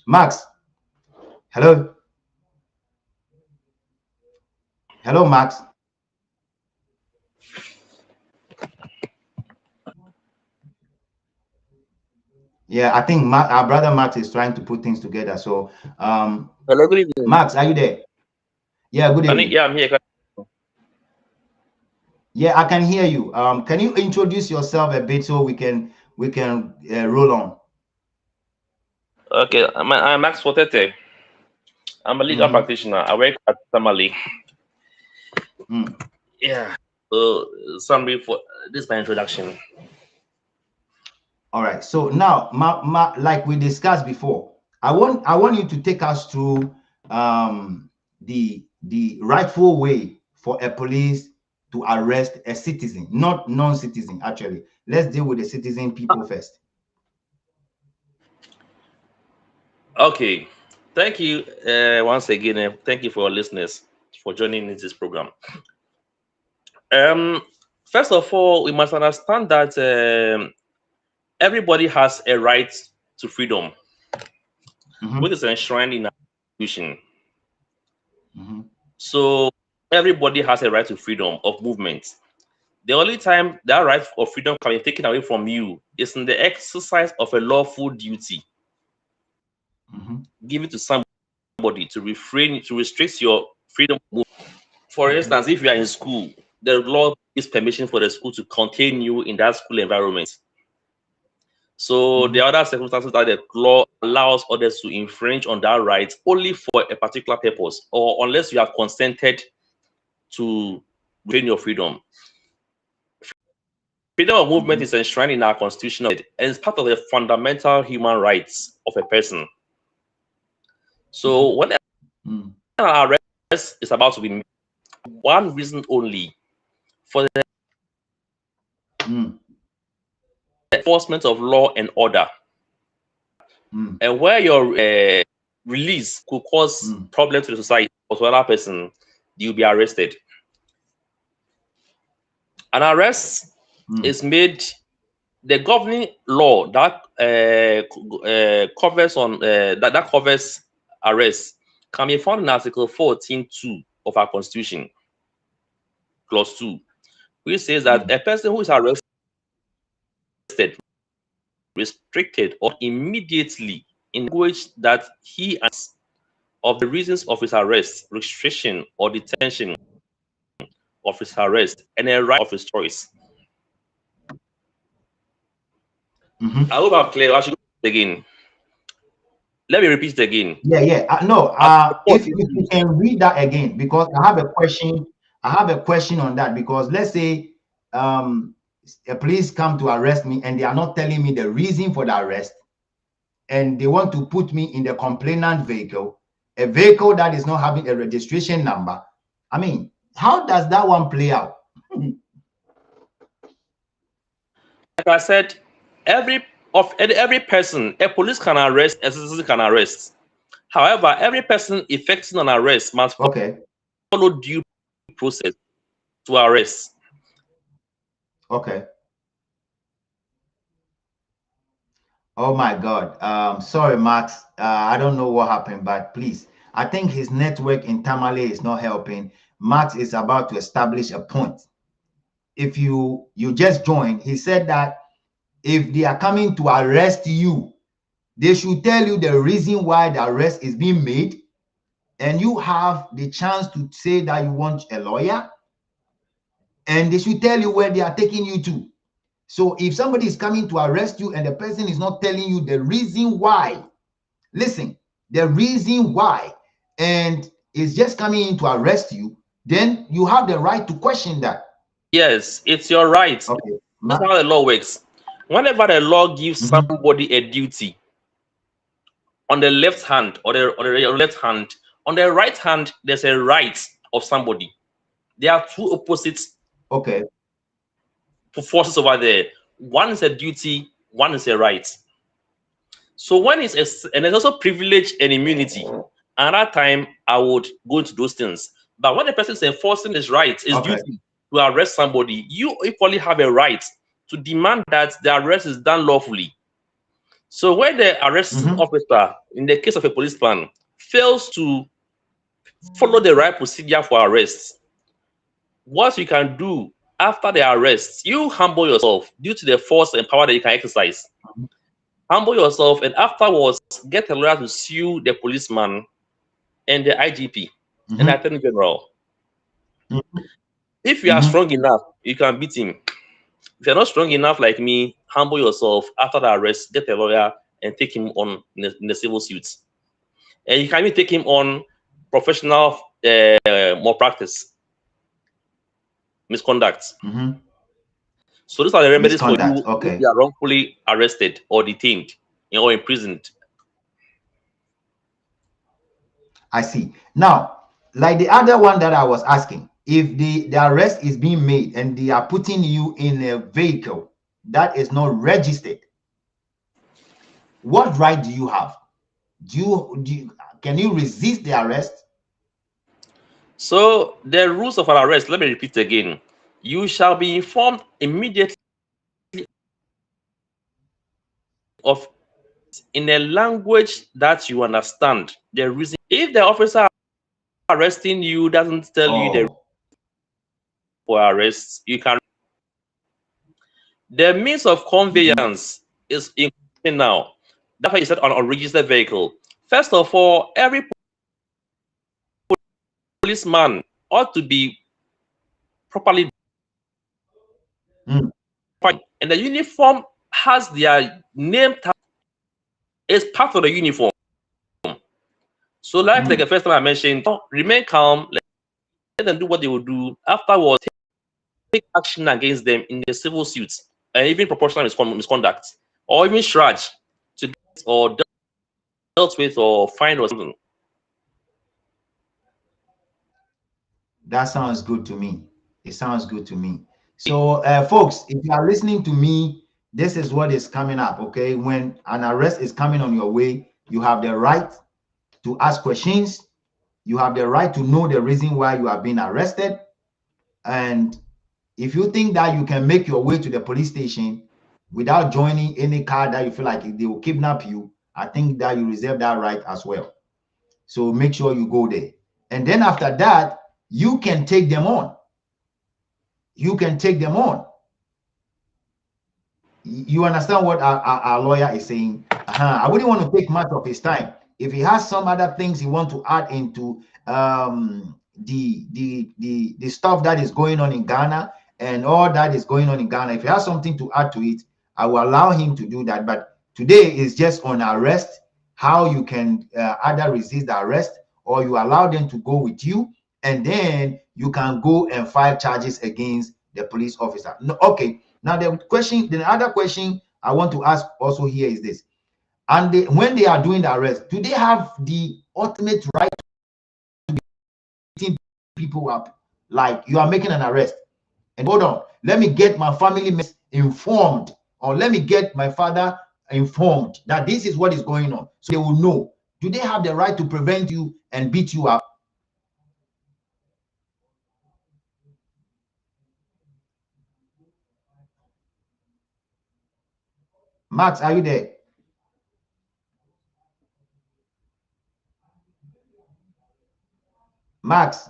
Max, hello, Max. Yeah, I think our brother Max is trying to put things together. So Hello, good evening. Max, are you there? Yeah, good evening. Yeah, I'm here. Yeah, I can hear you. Can you introduce yourself a bit so we can roll on? Okay, I'm Max Fortete. I'm a legal practitioner. I work at Tamale. Yeah. So, summary for this is my introduction. All right. So now, like we discussed before, I want you to take us through the rightful way for a police to arrest a citizen, not non-citizen. Actually, let's deal with the citizen people first. Okay. Thank you once again, and thank you for our listeners for joining in this program. First of all, we must understand that everybody has a right to freedom, which is enshrined in our Constitution. So everybody has a right to freedom of movement. The only time that right of freedom can be taken away from you is in the exercise of a lawful duty given to somebody to refrain, to restrict your freedom of movement. For instance, if you are in school, the law gives permission for the school to contain you in that school environment. So the other circumstances that the law allows others to infringe on that right only for a particular purpose, or unless you have consented to retain your freedom. Freedom of movement is enshrined in our constitution and is part of the fundamental human rights of a person. So when an arrest is about to be made, one reason only, for the enforcement of law and order, and where your release could cause problems to the society or to another person, you'll be arrested. An arrest is made. The governing law that covers arrest can be found in Article 14(2) of our Constitution, Clause 2, which says that a person who is arrested, restricted, or immediately in language that he has of the reasons of his arrest, restriction, or detention of his arrest, and a right of his choice. I hope I'm clear. I should go again. Let me repeat it again. No. If you can read that again, because I have a question. I have a question on that, because let's say a police come to arrest me and they are not telling me the reason for the arrest, and they want to put me in the complainant vehicle, a vehicle that is not having a registration number. I mean, how does that one play out? Like I said, every person, a police can arrest, a citizen can arrest. However, every person effecting an arrest must follow due process to arrest. Okay. Oh my God. Sorry, Max. I don't know what happened, but please, I think his network in Tamale is not helping. Max is about to establish a point. If you just joined, he said that if they are coming to arrest you, they should tell you the reason why the arrest is being made, and you have the chance to say that you want a lawyer, and they should tell you where they are taking you to. So if somebody is coming to arrest you and the person is not telling you the reason why, listen, the reason why, and is just coming in to arrest you, then you have the right to question that. Yes, it's your right. Okay. That's how the law works. Whenever the law gives somebody a duty on the left hand or the left hand, on the right hand, there's a right of somebody. There are two opposite forces over there. One is a duty, one is a right. So when it's and there's also privilege and immunity. At that time, I would go into those things. But when the person is enforcing his right, his duty to arrest somebody, you equally have a right to demand that the arrest is done lawfully. So when the arresting officer, in the case of a policeman, fails to follow the right procedure for arrest, what you can do after the arrest, you humble yourself due to the force and power that you can exercise. Humble yourself, and afterwards get a lawyer to sue the policeman and the IGP and the Attorney General. If you are strong enough, you can beat him. If you're not strong enough like me, humble yourself after the arrest, get a lawyer and take him on in the civil suits. And you can even take him on professional malpractice, misconduct. So these are the remedies for you if you are wrongfully arrested or detained or imprisoned. I see. Now, like the other one that I was asking, if the arrest is being made and they are putting you in a vehicle that is not registered, what right do you have? Can you resist the arrest? So the rules of an arrest, let me repeat again. You shall be informed immediately of in a language that you understand the reason. If the officer arresting you doesn't tell you the for arrests. You can. The means of conveyance is included now. That's why you said on unregistered vehicle. First of all, every policeman ought to be properly defined, and the uniform has their name tag. It's part of the uniform. So, like the first time I mentioned, remain calm. Let them do what they will do. Afterwards, take action against them in the civil suits, and even proportional misconduct, or even charged to get or dealt with or fined or something. That sounds good to me. It sounds good to me. So, folks, if you are listening to me, this is what is coming up. Okay, when an arrest is coming on your way, you have the right to ask questions. You have the right to know the reason why you are being arrested. And if you think that you can make your way to the police station without joining any car that you feel like they will kidnap you, I think that you reserve that right as well. So make sure you go there. And then after that, you can take them on. You can take them on. You understand what our lawyer is saying? I wouldn't want to take much of his time. If he has some other things he wants to add into the stuff that is going on in Ghana and all that is going on in Ghana, if he has something to add to it, I will allow him to do that. But today is just on arrest, how you can either resist the arrest or you allow them to go with you, and then you can go and file charges against the police officer. No, okay. Now the other question I want to ask also here is this: and when they are doing the arrest, do they have the ultimate right to be beating people up? Like you are making an arrest, and hold on, let me get my family informed, or let me get my father informed that this is what is going on, so they will know. Do they have the right to prevent you and beat you up? Max, are you there? Max,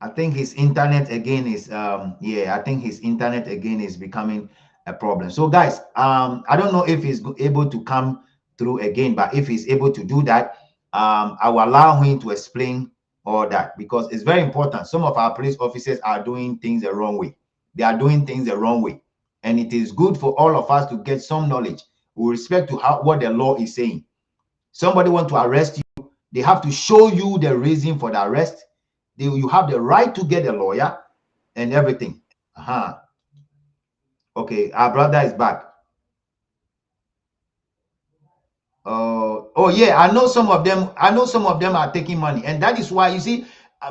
I think his internet again is I think his internet again is becoming a problem. So guys, I don't know if he's able to come through again, but if he's able to do that, I will allow him to explain all that, because it's very important. Some of our police officers are doing things the wrong way. They are doing things the wrong way, and it is good for all of us to get some knowledge with respect to what the law is saying. Somebody want to arrest you, they have to show you the reason for the arrest. You have the right to get a lawyer and everything. Okay, our brother is back. Oh yeah, I know some of them are taking money, and that is why, you see,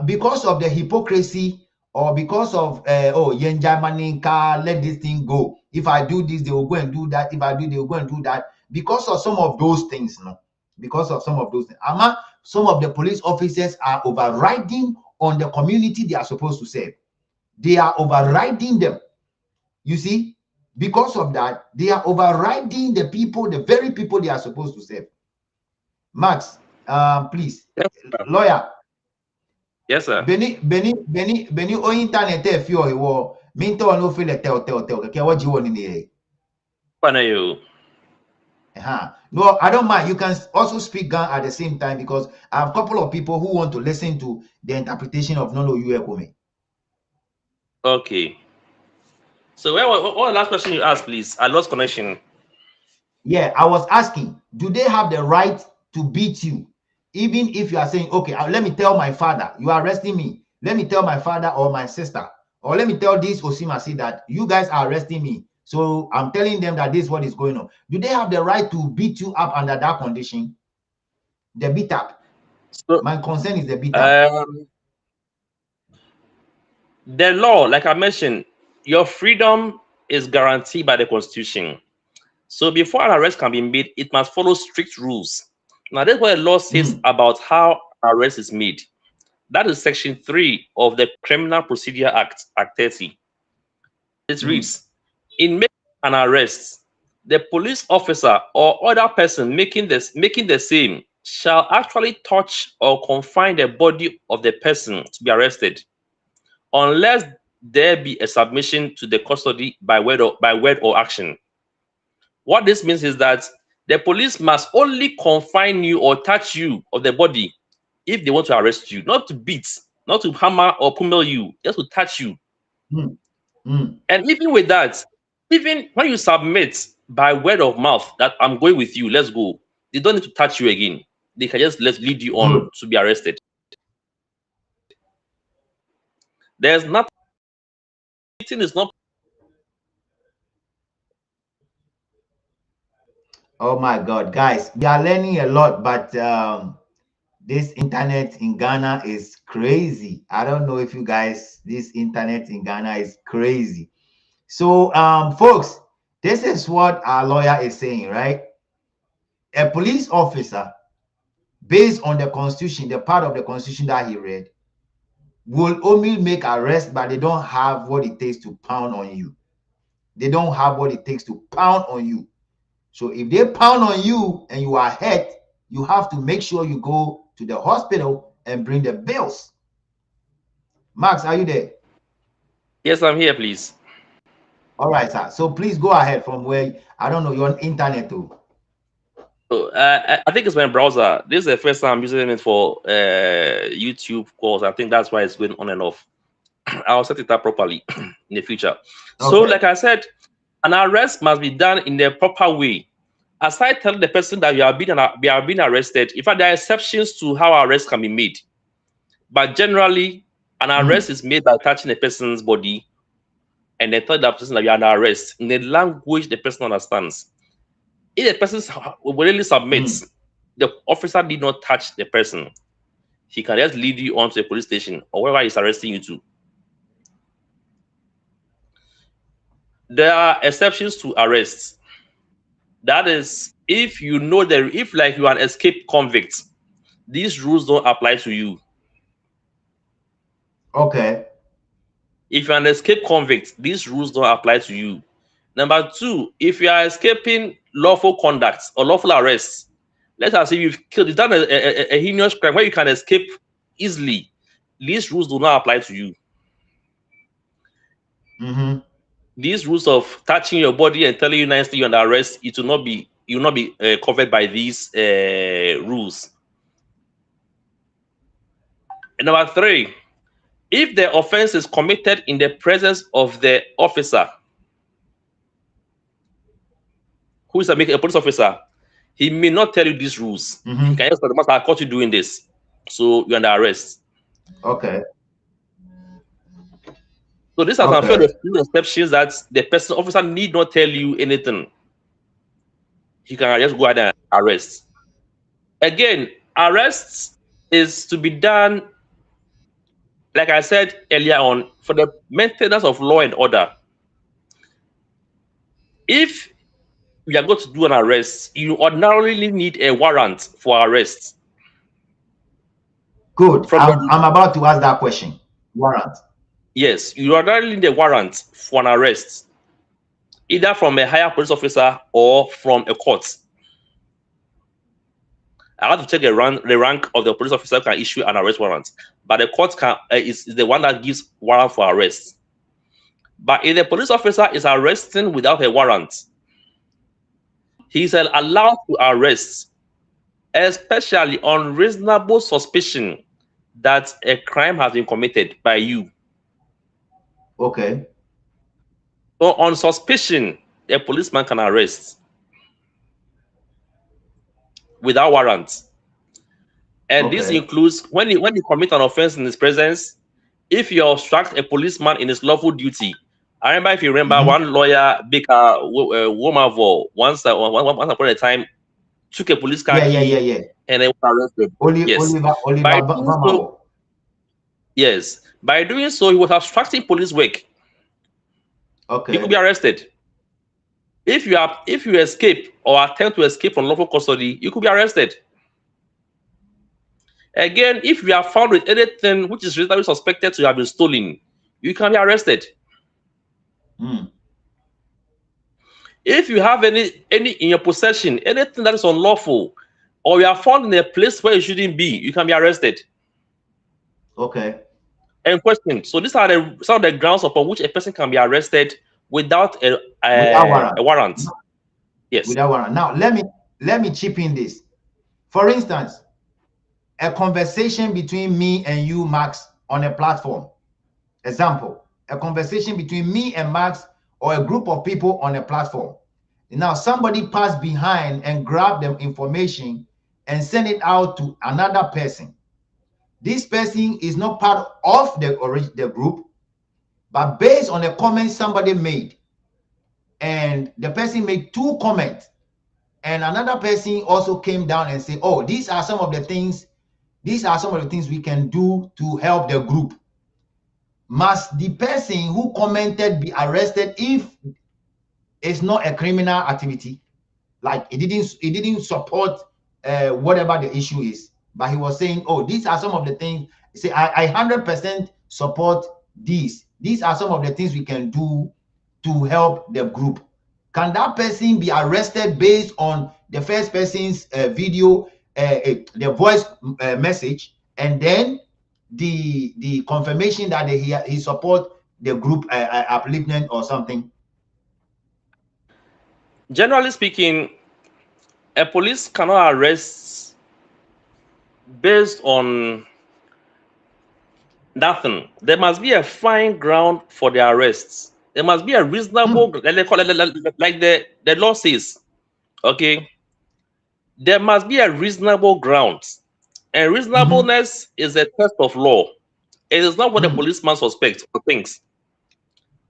because of the hypocrisy, or because of Yenjamaninka, let this thing go. If I do this, they will go and do that. If I do, they will go and do that. Because of some of those things, no. Because of some of those things. Some of the police officers are overriding on the community they are supposed to serve. They are overriding them. You see, because of that, they are overriding the people, the very people they are supposed to serve. Max, please, Yes, lawyer. yes, sir. Beni o internet if you are minto no feel tell okay, what you want in the No, I don't mind. You can also speak Ghana at the same time, because I have a couple of people who want to listen to the interpretation of Nono Uekome. Okay. So what was the last question you asked, please? I lost connection. Yeah, I was asking, do they have the right to beat you? Even if you are saying, okay, let me tell my father, you are arresting me. Let me tell my father or my sister, or let me tell this Osimasi that you guys are arresting me. So I'm telling them that this is what is going on. Do they have the right to beat you up under that condition? The beat up. So, my concern is the beat up. The law, like I mentioned, your freedom is guaranteed by the Constitution. So before an arrest can be made, it must follow strict rules. Now, that's what the law says about how arrest is made. That is Section 3 of the Criminal Procedure Act, Act 30. It reads, in making an arrest, the police officer or other person making the same shall actually touch or confine the body of the person to be arrested, unless there be a submission to the custody by word or action. What this means is that the police must only confine you or touch you of the body if they want to arrest you, not to beat, not to hammer or pummel you, just to touch you. And even with that, even when you submit by word of mouth that I'm going with you, let's go, they don't need to touch you again. They can just lead you on to be arrested. There's nothing, is not. Oh my God, guys, we are learning a lot, but this internet in Ghana is crazy. I don't know if you guys, this internet in Ghana is crazy. So, folks, this is what our lawyer is saying, right? A police officer, based on the constitution, the part of the constitution that he read, will only make arrest, but they don't have what it takes to pound on you. They don't have what it takes to pound on you. So if they pound on you and you are hurt, you have to make sure you go to the hospital and bring the bills. Max, are you there? Yes, I'm here, please. All right, sir. So please go ahead from where, I don't know, you're on internet too. So, I think it's my browser. This is the first time I'm using it for YouTube calls. I think that's why it's going on and off. I'll set it up properly in the future. Okay. So, like I said, an arrest must be done in the proper way. Aside telling the person that you are being arrested, in fact, there are exceptions to how arrest can be made. But generally, an arrest is made by touching a person's body and then tell the person that you are under arrest in the language the person understands. If the person willingly submits, the officer did not touch the person. He can just lead you on to a police station or wherever he's arresting you to. There are exceptions to arrests. That is, if you know that, if like you are an escaped convict, these rules don't apply to you. Okay. If you're an escaped convict, these rules don't apply to you. Number two, if you are escaping lawful conduct or lawful arrests, let us say you've done a heinous crime where you can escape easily, these rules do not apply to you. These rules of touching your body and telling you nicely you're under arrest, you will not be covered by these rules. And number three, if the offense is committed in the presence of the officer, who is a police officer, he may not tell you these rules. He can just tell the master, I caught you doing this, so you're under arrest. Okay. So these are some of the exceptions that the person officer need not tell you anything. He can just go ahead and arrest. Again, arrests is to be done, like I said earlier on, for the maintenance of law and order. If you are going to do an arrest, you ordinarily need a warrant for arrest. Good. I'm about to ask that question. Warrant. Yes, you ordinarily need a warrant for an arrest, either from a higher police officer or from a court. I have to check the rank of the police officer who can issue an arrest warrant, but the court is the one that gives warrant for arrest. But if the police officer is arresting without a warrant, he is allowed to arrest, especially on reasonable suspicion that a crime has been committed by you. Okay. So on suspicion, a policeman can arrest without warrant. And this includes when you commit an offense in his presence, if you obstruct a policeman in his lawful duty. I remember, if you remember, one lawyer, Baker Womavo, once upon a time, took a police car and then was arrested. Yes. By doing so, he was obstructing police work. Okay. He could be arrested. If you escape or attempt to escape from lawful custody, you could be arrested. Again, if you are found with anything which is reasonably suspected to have been stolen, you can be arrested. If you have any in your possession, anything that is unlawful or you are found in a place where you shouldn't be, you can be arrested. Okay. And question. So these are some of the grounds upon which a person can be arrested without a warrant. Yes. Without warrant. Now let me chip in this. For instance, a conversation between me and you, Max, on a platform. Example, a conversation between me and Max or a group of people on a platform. Now somebody passed behind and grabbed the information and sent it out to another person. This person is not part of the group, but based on a comment somebody made, and the person made 2 comments, and another person also came down and said, oh, these are some of the things we can do to help the group. Must the person who commented be arrested if it's not a criminal activity? Like it didn't support whatever the issue is, but he was saying, oh, these are some of the things. Say, I 100% support these. These are some of the things we can do to help the group. Can that person be arrested based on the first person's video, the voice message, and then the confirmation that he support the group upliftment or something? Generally speaking, a police cannot arrest based on nothing. There must be a fine ground for the arrests. There must be a reasonable, like the law says, okay? There must be a reasonable ground. And reasonableness is a test of law. It is not what the policeman suspects or thinks.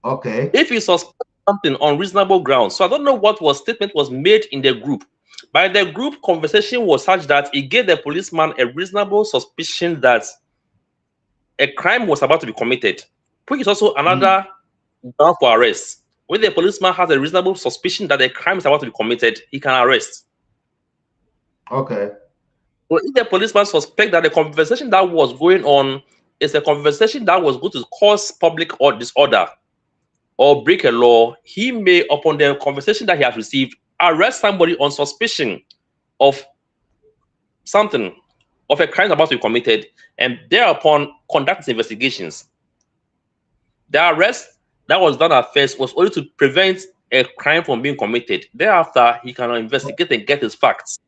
Okay. If he suspects something on reasonable grounds, so I don't know what statement was made in the group. By the group, conversation was such that it gave the policeman a reasonable suspicion that a crime was about to be committed, which is also another ground for arrest. When the policeman has a reasonable suspicion that a crime is about to be committed, he can arrest. Okay. So if the policeman suspects that the conversation that was going on is a conversation that was going to cause public or disorder or break a law, he may, upon the conversation that he has received, arrest somebody on suspicion of something, of a crime about to be committed, and thereupon conduct his investigations. The arrest that was done at first was only to prevent a crime from being committed. Thereafter, he can investigate and get his facts.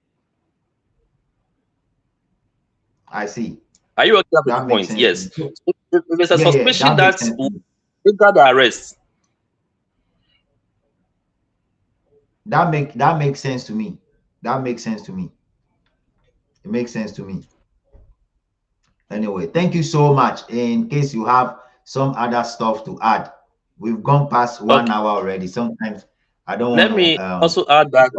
I see. Are you okay with the point? Sense. Yes. So if there's a suspicion that will trigger the arrest. That makes sense to me. That makes sense to me. It makes sense to me. Anyway, thank you so much. In case you have some other stuff to add, we've gone past 1 hour already. Sometimes I don't want to. Let me also add that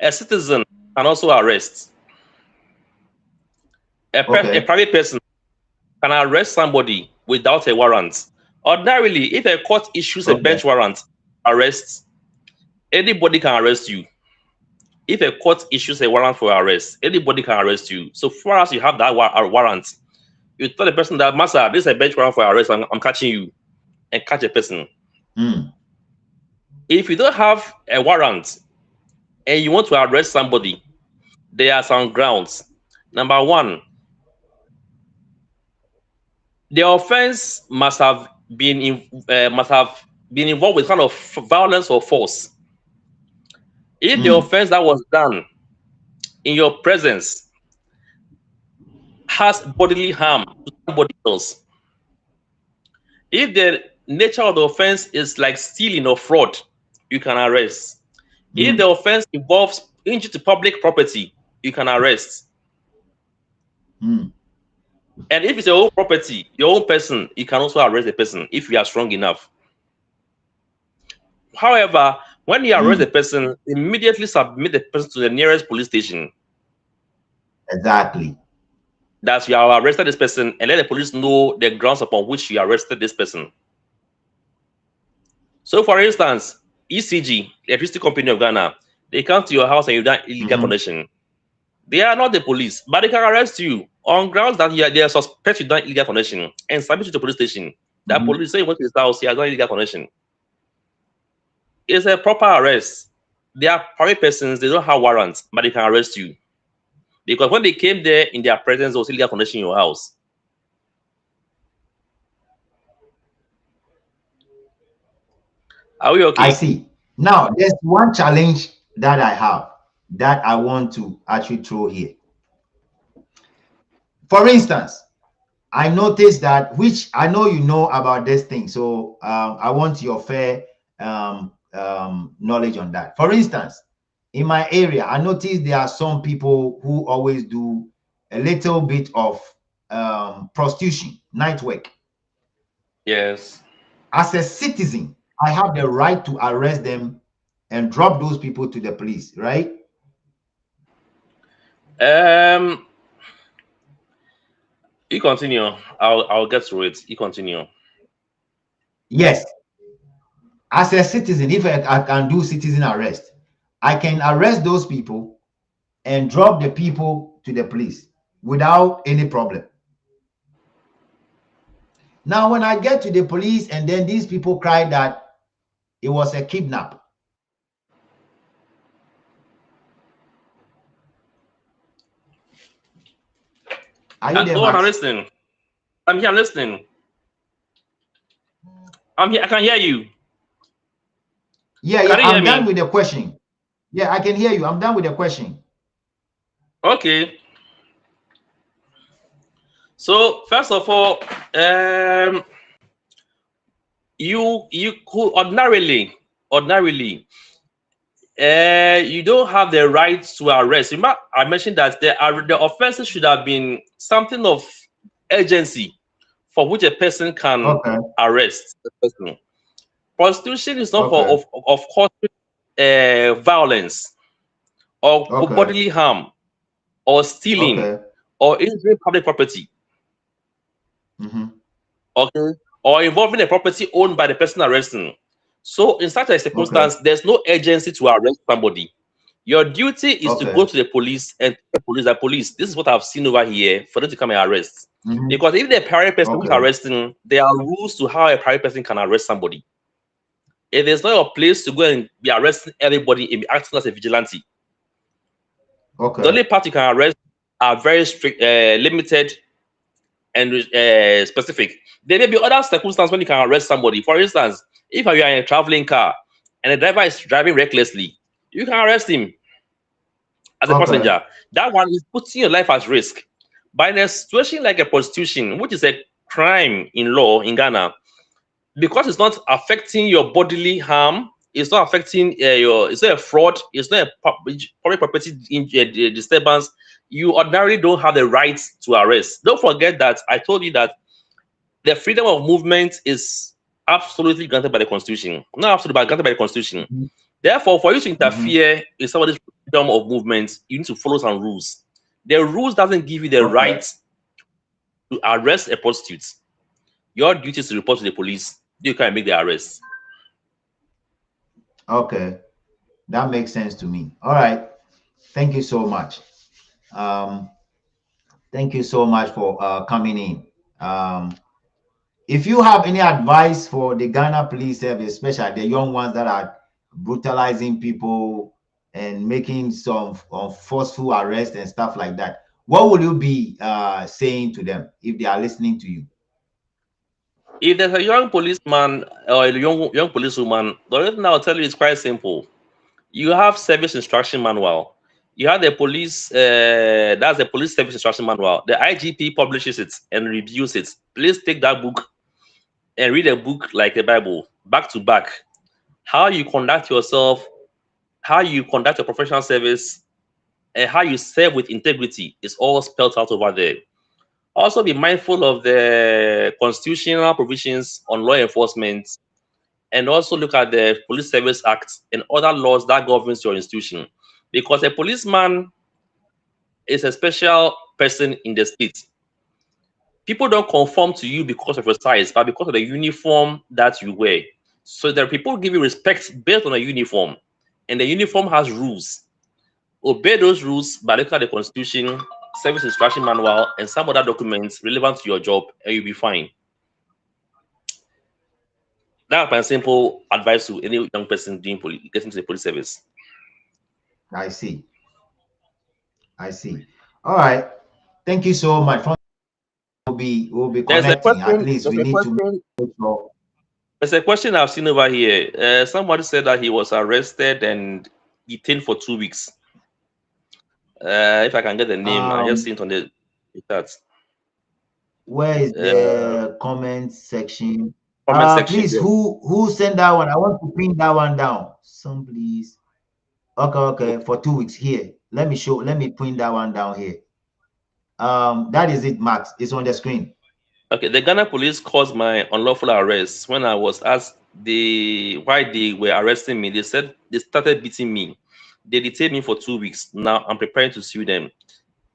a citizen can also arrest. A private person can arrest somebody without a warrant. Ordinarily, if a court issues a bench warrant, arrests, anybody can arrest you. If a court issues a warrant for arrest, anybody can arrest you. So far as you have that warrant, you tell the person that, Master, this is a bench warrant for arrest, I'm catching you, and catch a person. If you don't have a warrant and you want to arrest somebody, there are some grounds. Number one, the offense must have been involved with kind of violence or force. If the offense that was done in your presence has bodily harm to somebody else, if the nature of the offense is like stealing or fraud, you can arrest. If the offense involves injury to public property, you can arrest. And if it's your own property, your own person, you can also arrest the person if you are strong enough. However, when you arrest the person, immediately submit the person to the nearest police station. Exactly. That you have arrested this person, and let the police know the grounds upon which you arrested this person. So, for instance, ECG, Electricity Company of Ghana, they come to your house and you've done illegal connection. They are not the police, but they can arrest you on grounds that they are suspect you done illegal connection and submit you to the police station. That police say, what is his house? He has done illegal connection. It's a proper arrest. they are private persons, they don't have warrants, but they can arrest you. Because when they came there in their presence, there was illegal condition in your house. Are we okay? I see. Now, there's one challenge that I have that I want to actually throw here. For instance, I noticed that, which I know you know about this thing, so I want your fair knowledge on that. For instance, in my area, I noticed there are some people who always do a little bit of prostitution, night work. Yes. As a citizen, I have the right to arrest them and drop those people to the police, right? You continue. I'll get through it. You continue. Yes. As a citizen, if I can do citizen arrest, I can arrest those people and drop the people to the police without any problem. Now, when I get to the police and then these people cry that it was a kidnap, are you there, Go on, I'm Max? listening. I'm here, I'm listening. I'm here, I can hear you. Yeah, I'm done with the question. Yeah, I can hear you. I'm done with the question. Okay. So first of all, you could ordinarily, you don't have the right to arrest. Remember, I mentioned that the offenses should have been something of urgency for which a person can arrest the person. Prostitution is not for of course violence or bodily harm or stealing or injuring public property. Okay, or involving a property owned by the person arresting. So in such a circumstance, there's no urgency to arrest somebody. Your duty is to go to the police and tell the police, this is what I've seen over here, for them to come and arrest. Because if the private person who's arresting, there are rules to how a private person can arrest somebody. It is not your place to go and be arresting everybody and be acting as a vigilante. The only part you can arrest are very strict, limited, and specific. There may be other circumstances when you can arrest somebody. For instance, if you are in a traveling car and the driver is driving recklessly, you can arrest him as a passenger. That one is putting your life at risk. But in a situation like a prostitution, which is a crime in law in Ghana, because it's not affecting your bodily harm, it's not affecting it's not a fraud, it's not a public property disturbance, you ordinarily don't have the right to arrest. Don't forget that I told you that the freedom of movement is absolutely granted by the Constitution. Not absolutely, but granted by the Constitution. Therefore, for you to interfere in somebody's freedom of movement, you need to follow some rules. The rules doesn't give you the right to arrest a prostitute. Your duty is to report to the police. You can make the arrest. Okay, that makes sense to me. All right, thank you so much. Thank you so much for coming in. If you have any advice for the Ghana Police Service, especially the young ones that are brutalizing people and making some forceful arrests and stuff like that, what would you be saying to them if they are listening to you? If there's a young policeman or a young policewoman, the only thing I'll tell you is quite simple. You have service instruction manual. You have the police, that's the police service instruction manual. The IGP publishes it and reviews it. Please take that book and read a book like the Bible, back to back. How you conduct yourself, how you conduct your professional service, and how you serve with integrity is all spelled out over there. Also be mindful of the constitutional provisions on law enforcement, and also look at the Police Service Act and other laws that governs your institution. Because a policeman is a special person in the state. People don't conform to you because of your size, but because of the uniform that you wear. So there are people who give you respect based on a uniform, and the uniform has rules. Obey those rules by looking at the Constitution, Service Instruction Manual, and some other documents relevant to your job, and you'll be fine. That's my simple advice to any young person getting to the police service. I see. I see. All right. Thank you so much. We'll be There's a connecting. At question. least we need to make sure. There's a question I've seen over here. Somebody said that he was arrested and detained for 2 weeks. If I can get the name, I just seen it on the chat. Where is the comment section? Comment section. Please, Yes. who sent that one? I want to pin that one down. Some please. Okay. For 2 weeks here. Let me pin that one down here. That is it, Max. It's on the screen. Okay, the Ghana police caused my unlawful arrest. When I was asked why they were arresting me, they said they started beating me. They detained me for 2 weeks. Now I'm preparing to sue them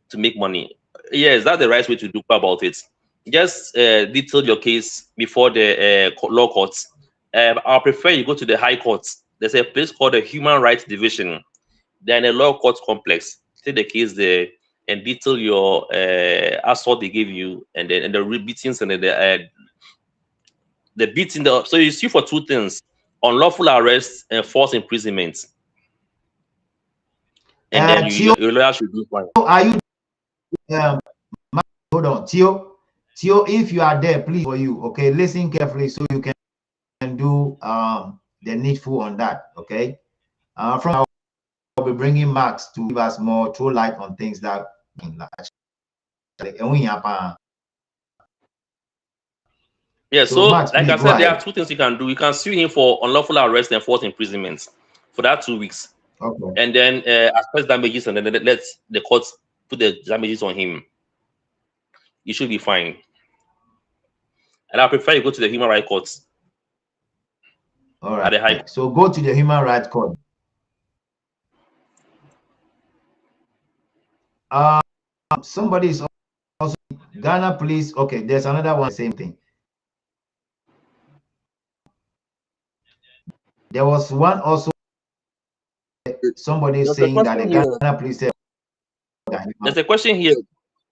to make money. Yes, that's the right way to do about it. Just detail your case before the law courts. I prefer you go to the high courts. There's a place called the Human Rights Division. They're in a law court complex. Take the case there and detail your assault they gave you, and then the beatings and the beating. So you sue for 2 things: unlawful arrest and false imprisonment. And then Theo, your lawyer should do fine. are you? Hold on, Theo, if you are there, please, for you, okay, listen carefully so you can do the needful on that, okay. From I'll be bringing Max to give us more true light on things that Yeah, so Max, like please I go said, there are ahead. 2 things you can do. You can sue him for unlawful arrest and false imprisonment for that 2 weeks. Okay. And then assess damages, and then let the courts put the damages on him. You should be fine. And I prefer you go to the human rights courts. All right. So go to the human rights court. Somebody is also Ghana police. Okay, there's another one. Same thing. There was one also. Somebody saying that the Ghana police. There's a question here.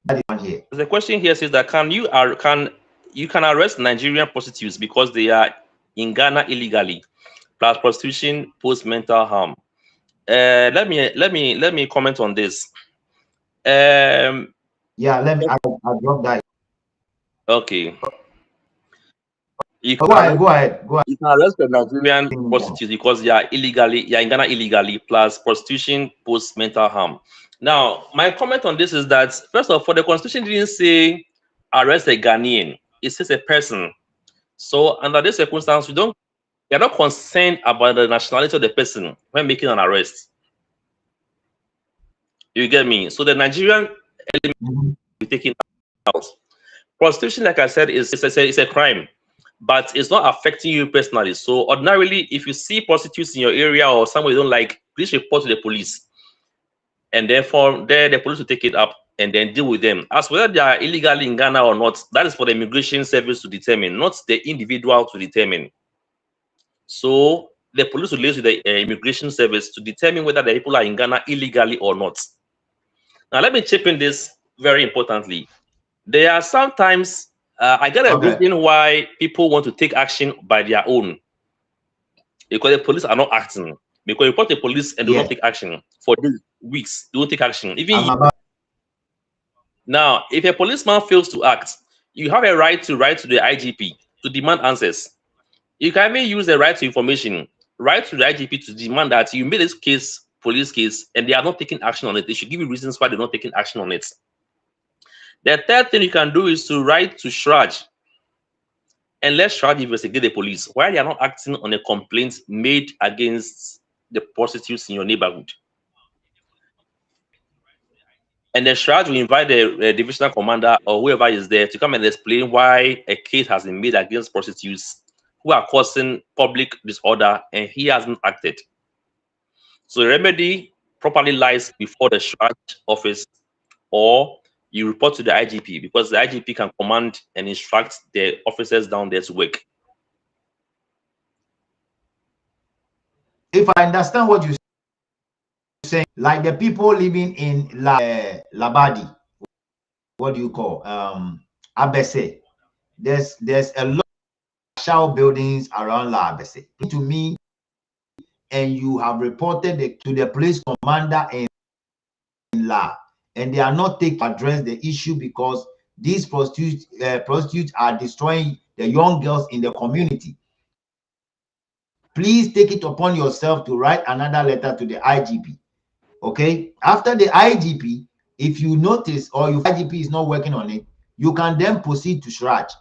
There's a question here says that can you arrest Nigerian prostitutes because they are in Ghana illegally, plus prostitution post mental harm. Let me comment on this. Yeah, I'll drop that. Okay. Go ahead. You can arrest the Nigerian prostitutes because you are in Ghana illegally, plus prostitution post mental harm. Now, my comment on this is that first of all, the Constitution didn't say arrest a Ghanaian; it says a person. So, under this circumstance, we are not concerned about the nationality of the person when making an arrest. You get me? So the Nigerian element will be taken out. Prostitution, like I said, is a crime, but it's not affecting you personally. So ordinarily, if you see prostitutes in your area or somewhere you don't like, please report to the police. And therefore, the police will take it up and then deal with them. As whether they are illegally in Ghana or not, that is for the immigration service to determine, not the individual to determine. So the police will liaise with the immigration service to determine whether the people are in Ghana illegally or not. Now, let me chip in this very importantly. There are sometimes, I get a reason why people want to take action by their own. Because the police are not acting. Because you report the police and do not take action for these weeks, they don't take action. Even now, if a policeman fails to act, you have a right to write to the IGP to demand answers. You can even use the right to information, write to the IGP to demand that you made this case, police case, and they are not taking action on it. They should give you reasons why they're not taking action on it. The third thing you can do is to write to Shraj and let Shraj investigate the police while they are not acting on a complaint made against the prostitutes in your neighborhood. And then Shraj will invite the divisional commander or whoever is there to come and explain why a case has been made against prostitutes who are causing public disorder and he hasn't acted. So the remedy properly lies before the Shraj office, or you report to the IGP, because the IGP can command and instruct the officers down there to work. If I understand what you're saying, like the people living in Labadi, what do you call Abese? There's a lot of shell buildings around La Abese. To me, and you have reported it to the police commander in La, and they are not taking to address the issue because these prostitutes are destroying the young girls in the community, please take it upon yourself to write another letter to the IGP. Okay, after the IGP, if you notice or your IGP is not working on it, you can then proceed to Shraj.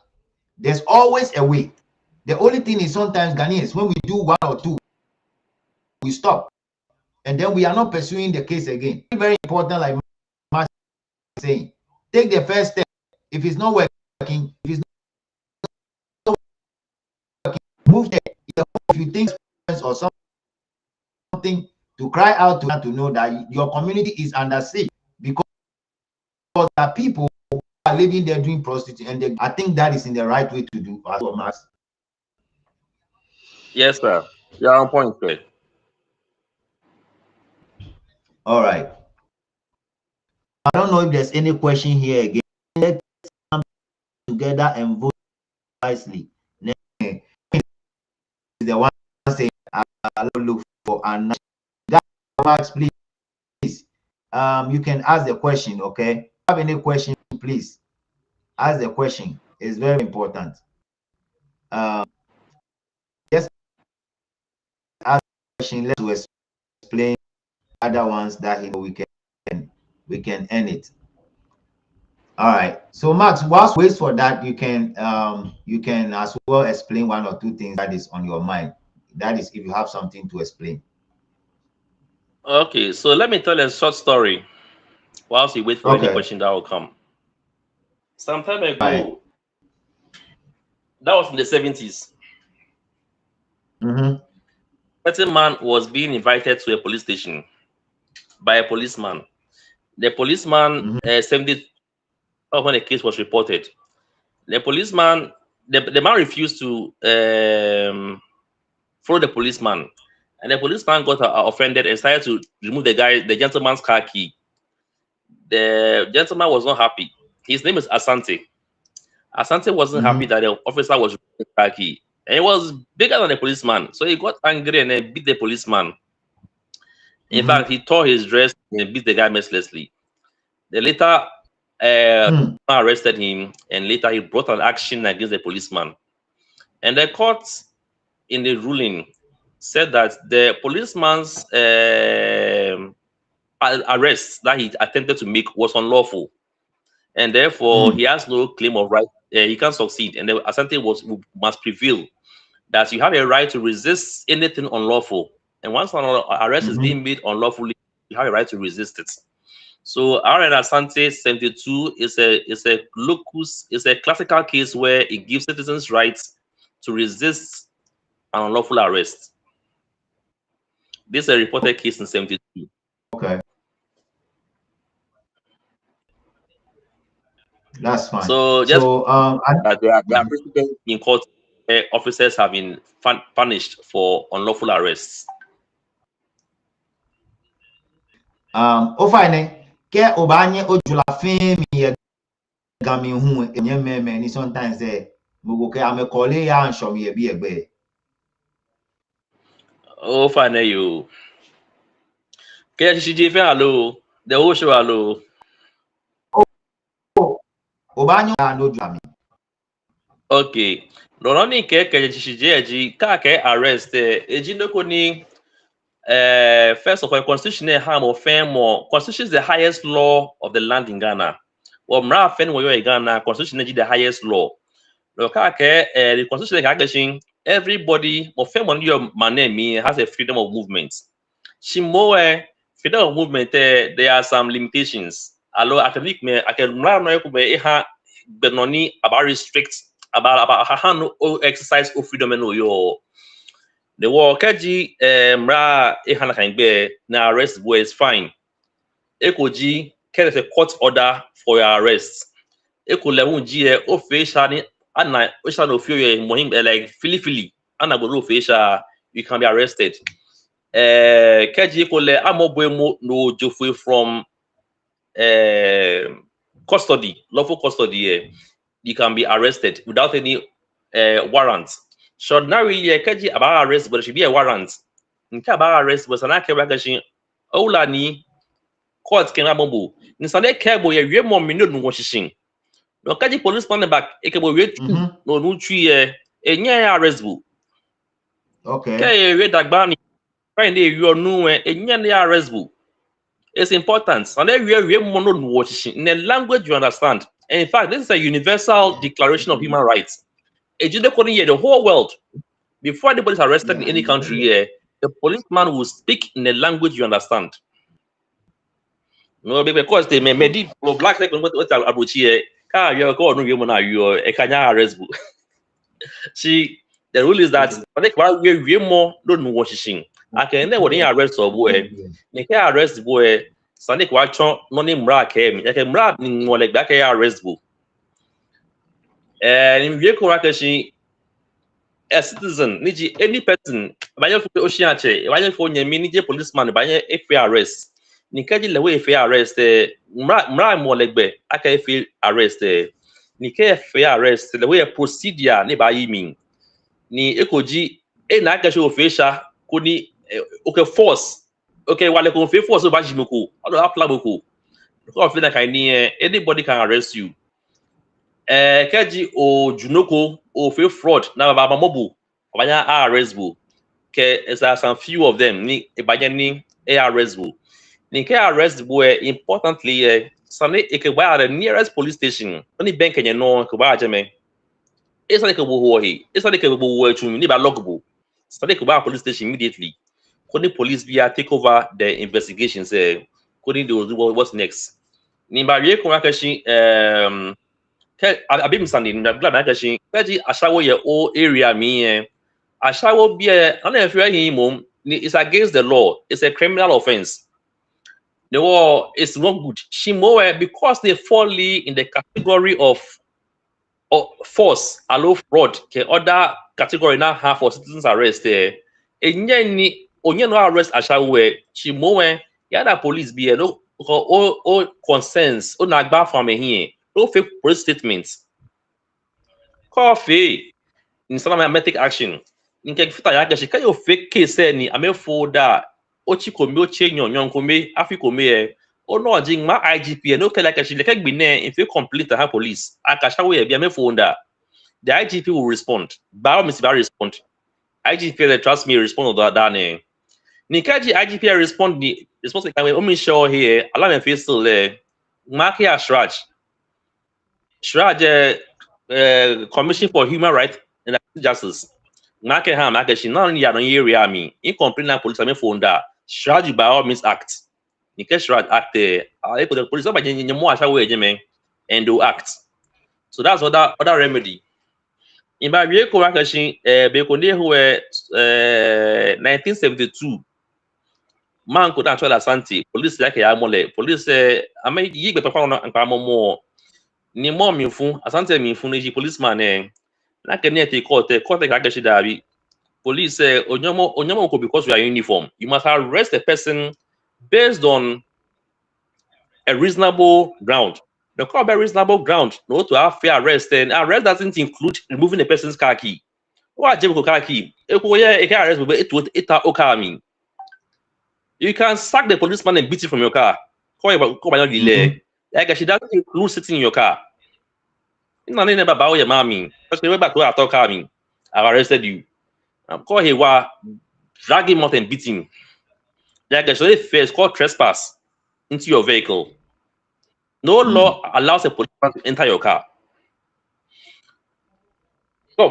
There's always a way. The only thing is sometimes Ghanaians, when we do one or two, we stop, and then we are not pursuing the case again. Very important, like Mark saying, take the first step. If it's not working, if it's not working, move there. If you think or something, to cry out to know that your community is under siege because there are people who are living there doing prostitution, and I think that is in the right way to do. As well, Max. Yes, sir. You're on point, sir. All right. I don't know if there's any question here again. Let's come together and vote wisely. The one saying I look for an Max, please. You can ask the question, okay? If you have any question, please ask the question. It's very important. Just ask the question. Let's explain other ones that we can end it. All right. So Max, whilst wait for that, you can as well explain one or two things that is on your mind. That is, if you have something to explain. Okay, so let me tell a short story whilst you wait for any question that will come. Some time ago, right. That was in the 70s. Mm-hmm. A certain man was being invited to a police station by a policeman. The policeman sent it when a case was reported. The policeman, the man refused to follow the policeman, and the policeman got offended and started to remove the gentleman's car key. The gentleman was not happy. His name is Asante. Asante wasn't happy that the officer was removing the car key, and he was bigger than the policeman, so he got angry and then beat the policeman. In fact, he tore his dress and beat the guy mercilessly. They later arrested him, and later he brought an action against the policeman. And the court, in the ruling, said that the policeman's arrest that he attempted to make was unlawful, and therefore he has no claim of right. He can't succeed, and the Asante must prevail that you have a right to resist anything unlawful. And once an arrest is being made unlawfully, you have a right to resist it. So RN Asante 72 is a classical case where it gives citizens rights to resist an unlawful arrest. This is a reported case in 72. Okay. That's fine. So just there are precedents in court where officers have been punished for unlawful arrests. Ofine ke obanye ojula femi gami hu enye meme ni sometimes mugo ke ame kole ya anshomi ye bi egbe. Ofine you. Ke shiji fe hello. The whole show hello. Obanye no jami. Okay. No ni ke shiji eji ka ke arrest eji ndoko ni first of all, constitutional harm or fame or constitution is the highest law of the land in Ghana. Well, mra fen wo in Ghana, constitution is the highest law. The constitution everybody or fame on your man has a freedom of movement. Shimoe freedom of movement there are some limitations. Allo academic me I can benoni about restrict about how no exercise of freedom and your the war kaji mra ehana kanbe na arrest boy is fine. Ekoji get a court order for your arrest. Eko level G o facial ni ana o sha no fear mohim like fili ana go facial you can be arrested. Kaji eko le amoboemo no jofwe from custody, lawful custody you can be arrested without any warrant. Should not really kaji about arrest, but it should be a warrant. Nkaba arrest was an akebagashi. Ola ni court kenabombo. Nisane kebo ye we mo minute no washishin. No kaji policeman back ekebo we no no twi enya arrest bu. Okay. Kay we dagbani find you no enya arrest bu. It's important. And then we mo no washishin. In a language you understand. And in fact, this is a universal declaration of human rights. The whole world, before anybody is arrested in any country here, the policeman will speak in a language you understand. No, because they may be black like what about here. You go no you arrest. See, the rule is that I think we more don't know what she's I can then when you arrest or boy, they can arrest boy. Sunday watch no name rack him. I can rap more like that arrest book. And in vehicle rackation, a citizen, any person, by your ocean, by your phone, your policeman, by your arrest. Nikaji lewe fair arrest mra mo legbe aka fair arrest ni ke fair arrest the way procedure ne ba yimi ni ekoji na aka show official ko ni okay force okay wale ko force ba jimoko odo apply boko ko feel like anybody can arrest you kaji o junoko o fair fraud na ba mobu banya arrest bu ke is some few of them ni banya ni arrest bu Nike arrest boy importantly Sunday ekeba the nearest police station only bank and no kuba jame it's like a boy it's like a boy to me ba logbo Sunday kuba police station immediately could police via take over the investigations couldn't do what's next ni ba ye ko akashi abim Sunday na glad akashi kaji ashawo ye o area me ashawo be na efia him it's against the law, it's a criminal offense. The war is not good. Shimoe, because they fall in the category of force, allow fraud, other category now have for citizens arrest there. Any onye no arrest ashawe, Shimoe, yada police be no all concerns, on agba from here, no fake police statements. Coffee in some take action. In Kefita Yagashi, can you fake case any? I may for that. Ochikome ochenyo nyonkome afikome o no jing ma IGP no kala kashi like be ne if you complete the police akasha we be me phone da the IGP will respond ba me si respond IGP they trust me respond to that ne ni kaji IGP respond the response can we o me show here allow me face still mark here Shraj Commission for Human Rights and Justice mark ha mark she not only an area me in complaint na police me phone da Shraj by all means act. Because Shraj act the police and do act. So that's other remedy. In my vehicle action, Bekonde who 1972, man could actually Asante, police like Amole, police I made ye be papa and more. Ni more me fun, Asante me fun policeman like a net court agashi dabi. Police say onyomo because you are in uniform. You must arrest a person based on a reasonable ground. The call by reasonable ground, no to have fair arrest, and arrest doesn't include removing a person's car key. What car key? You can sack the policeman and beat it from your car. Come by delay. Like she doesn't include sitting in your car. You never bow your mommy. Because you back to our talk. I've arrested you. I'm call he wa drag him out and beat him. Like so first called trespass into your vehicle. No law allows a policeman to enter your car. So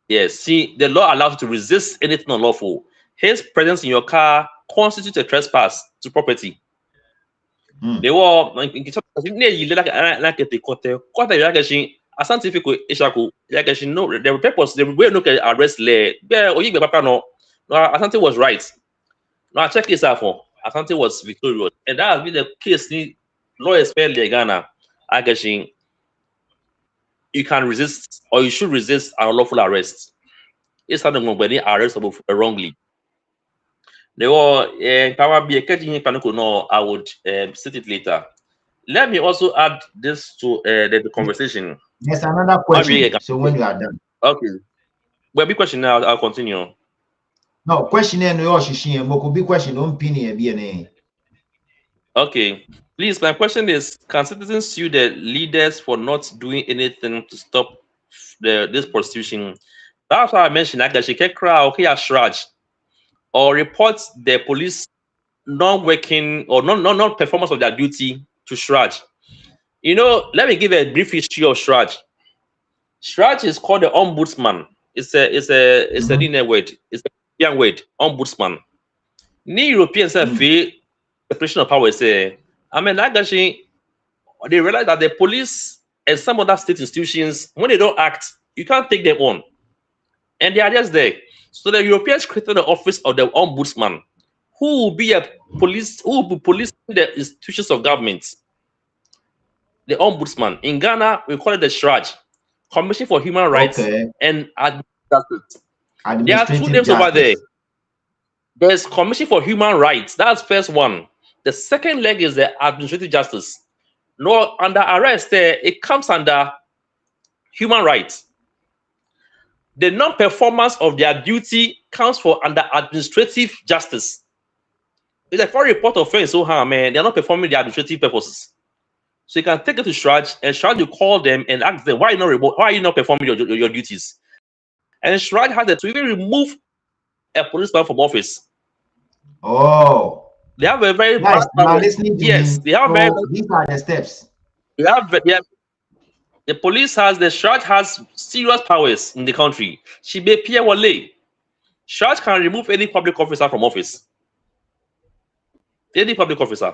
yes, see, the law allows you to resist anything unlawful. His presence in your car constitutes a trespass to property. They were like a scientific ishaku, like she know the purpose, the way look at arrest lay. Yeah, or you papa no. Asante was right. No, I check this out for Asante was victorious, and that has been the case. Lawyers fairly Ghana, I guess you can resist or you should resist an unlawful arrest. It's not nobody arrestable wrongly. They were probably a catching panic. No, I would sit it later. Let me also add this to the conversation. There's another question. So when you are done. Okay. Well, big question now. I'll continue. No question no shishi moko big question don't pin here. Okay. Please, my question is: can citizens sue the leaders for not doing anything to stop this prostitution? That's why I mentioned that she can cry okay Shraj or report the police not working or not performance of their duty to Shraj. You know, let me give a brief history of Shraj. Shraj is called the ombudsman. It's a Indian word. It's a European word, ombudsman. Ni Europeans have separation of powers. I mean, actually, they realize that the police and some other state institutions, when they don't act, you can't take them on, and they are just there. So the Europeans created the office of the ombudsman, who will be who will be policing the institutions of government. The ombudsman in Ghana, we call it the Shraj, Commission for Human Rights and Justice. There are two names over there. There's Commission for Human Rights. That's first one. The second leg is the Administrative Justice. No, under arrest, it comes under human rights. The non-performance of their duty counts for under administrative justice. It's a foreign report offense, so man, they're not performing their administrative purposes. So you can take it to Shraj, and Shraj will call them and ask them, why are you not performing your duties? And Shraj has to even remove a policeman from office. Oh, they have a very nice. Yes, they have very. These are the steps. The police the Shraj has serious powers in the country. She may Pierre Wale. Shraj can remove any public officer from office. Any public officer.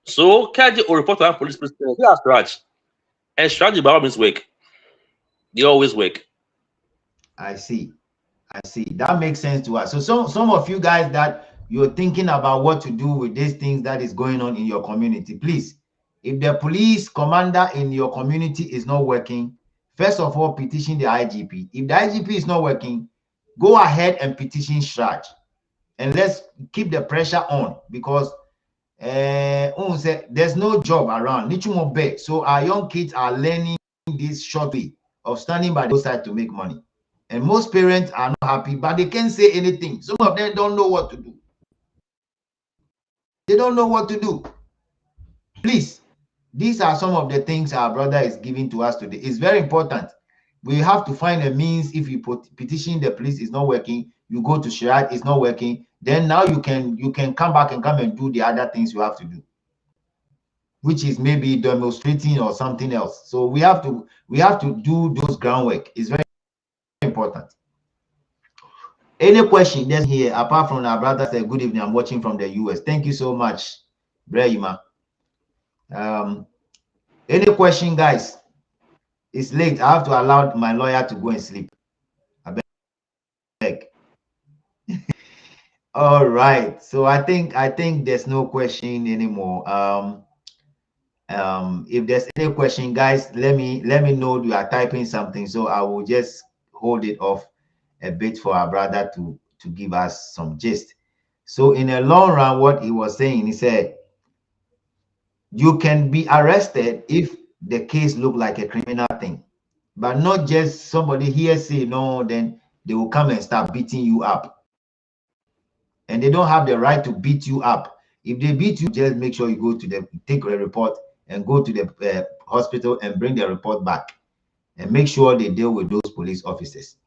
So Kaji will report to our police president. He has Shraj. And Shraj will always work. They always work. I see. That makes sense to us. So some of you guys that you're thinking about what to do with these things that is going on in your community, please, if the police commander in your community is not working, first of all, petition the IGP. If the IGP is not working, go ahead and petition Shraj. And let's keep the pressure on, because there's no job around. So our young kids are learning this short way of standing by the side to make money. And most parents are not happy, but they can't say anything. Some of them don't know what to do. They don't know what to do. Please, these are some of the things our brother is giving to us today. It's very important. We have to find a means. If you petition the police is not working, you go to Shraj, it's not working. Then now you can come back and do the other things you have to do, which is maybe demonstrating or something else. So we have to do those groundwork. It's very important. Any question there's here apart from our brother said good evening, I'm watching from the US. Thank you so much, Brahima. Any question, guys? It's late. I have to allow my lawyer to go and sleep. I beg. All right. So I think there's no question anymore. If there's any question, guys, let me know you are typing something, so I will just hold it off a bit for our brother to give us some gist. So in a long run, what he was saying, he said, you can be arrested if the case look like a criminal thing, but not just somebody here say no, then they will come and start beating you up. And they don't have the right to beat you up. If they beat you, just make sure you go to take a report and go to the hospital and bring the report back, and make sure they deal with those police officers.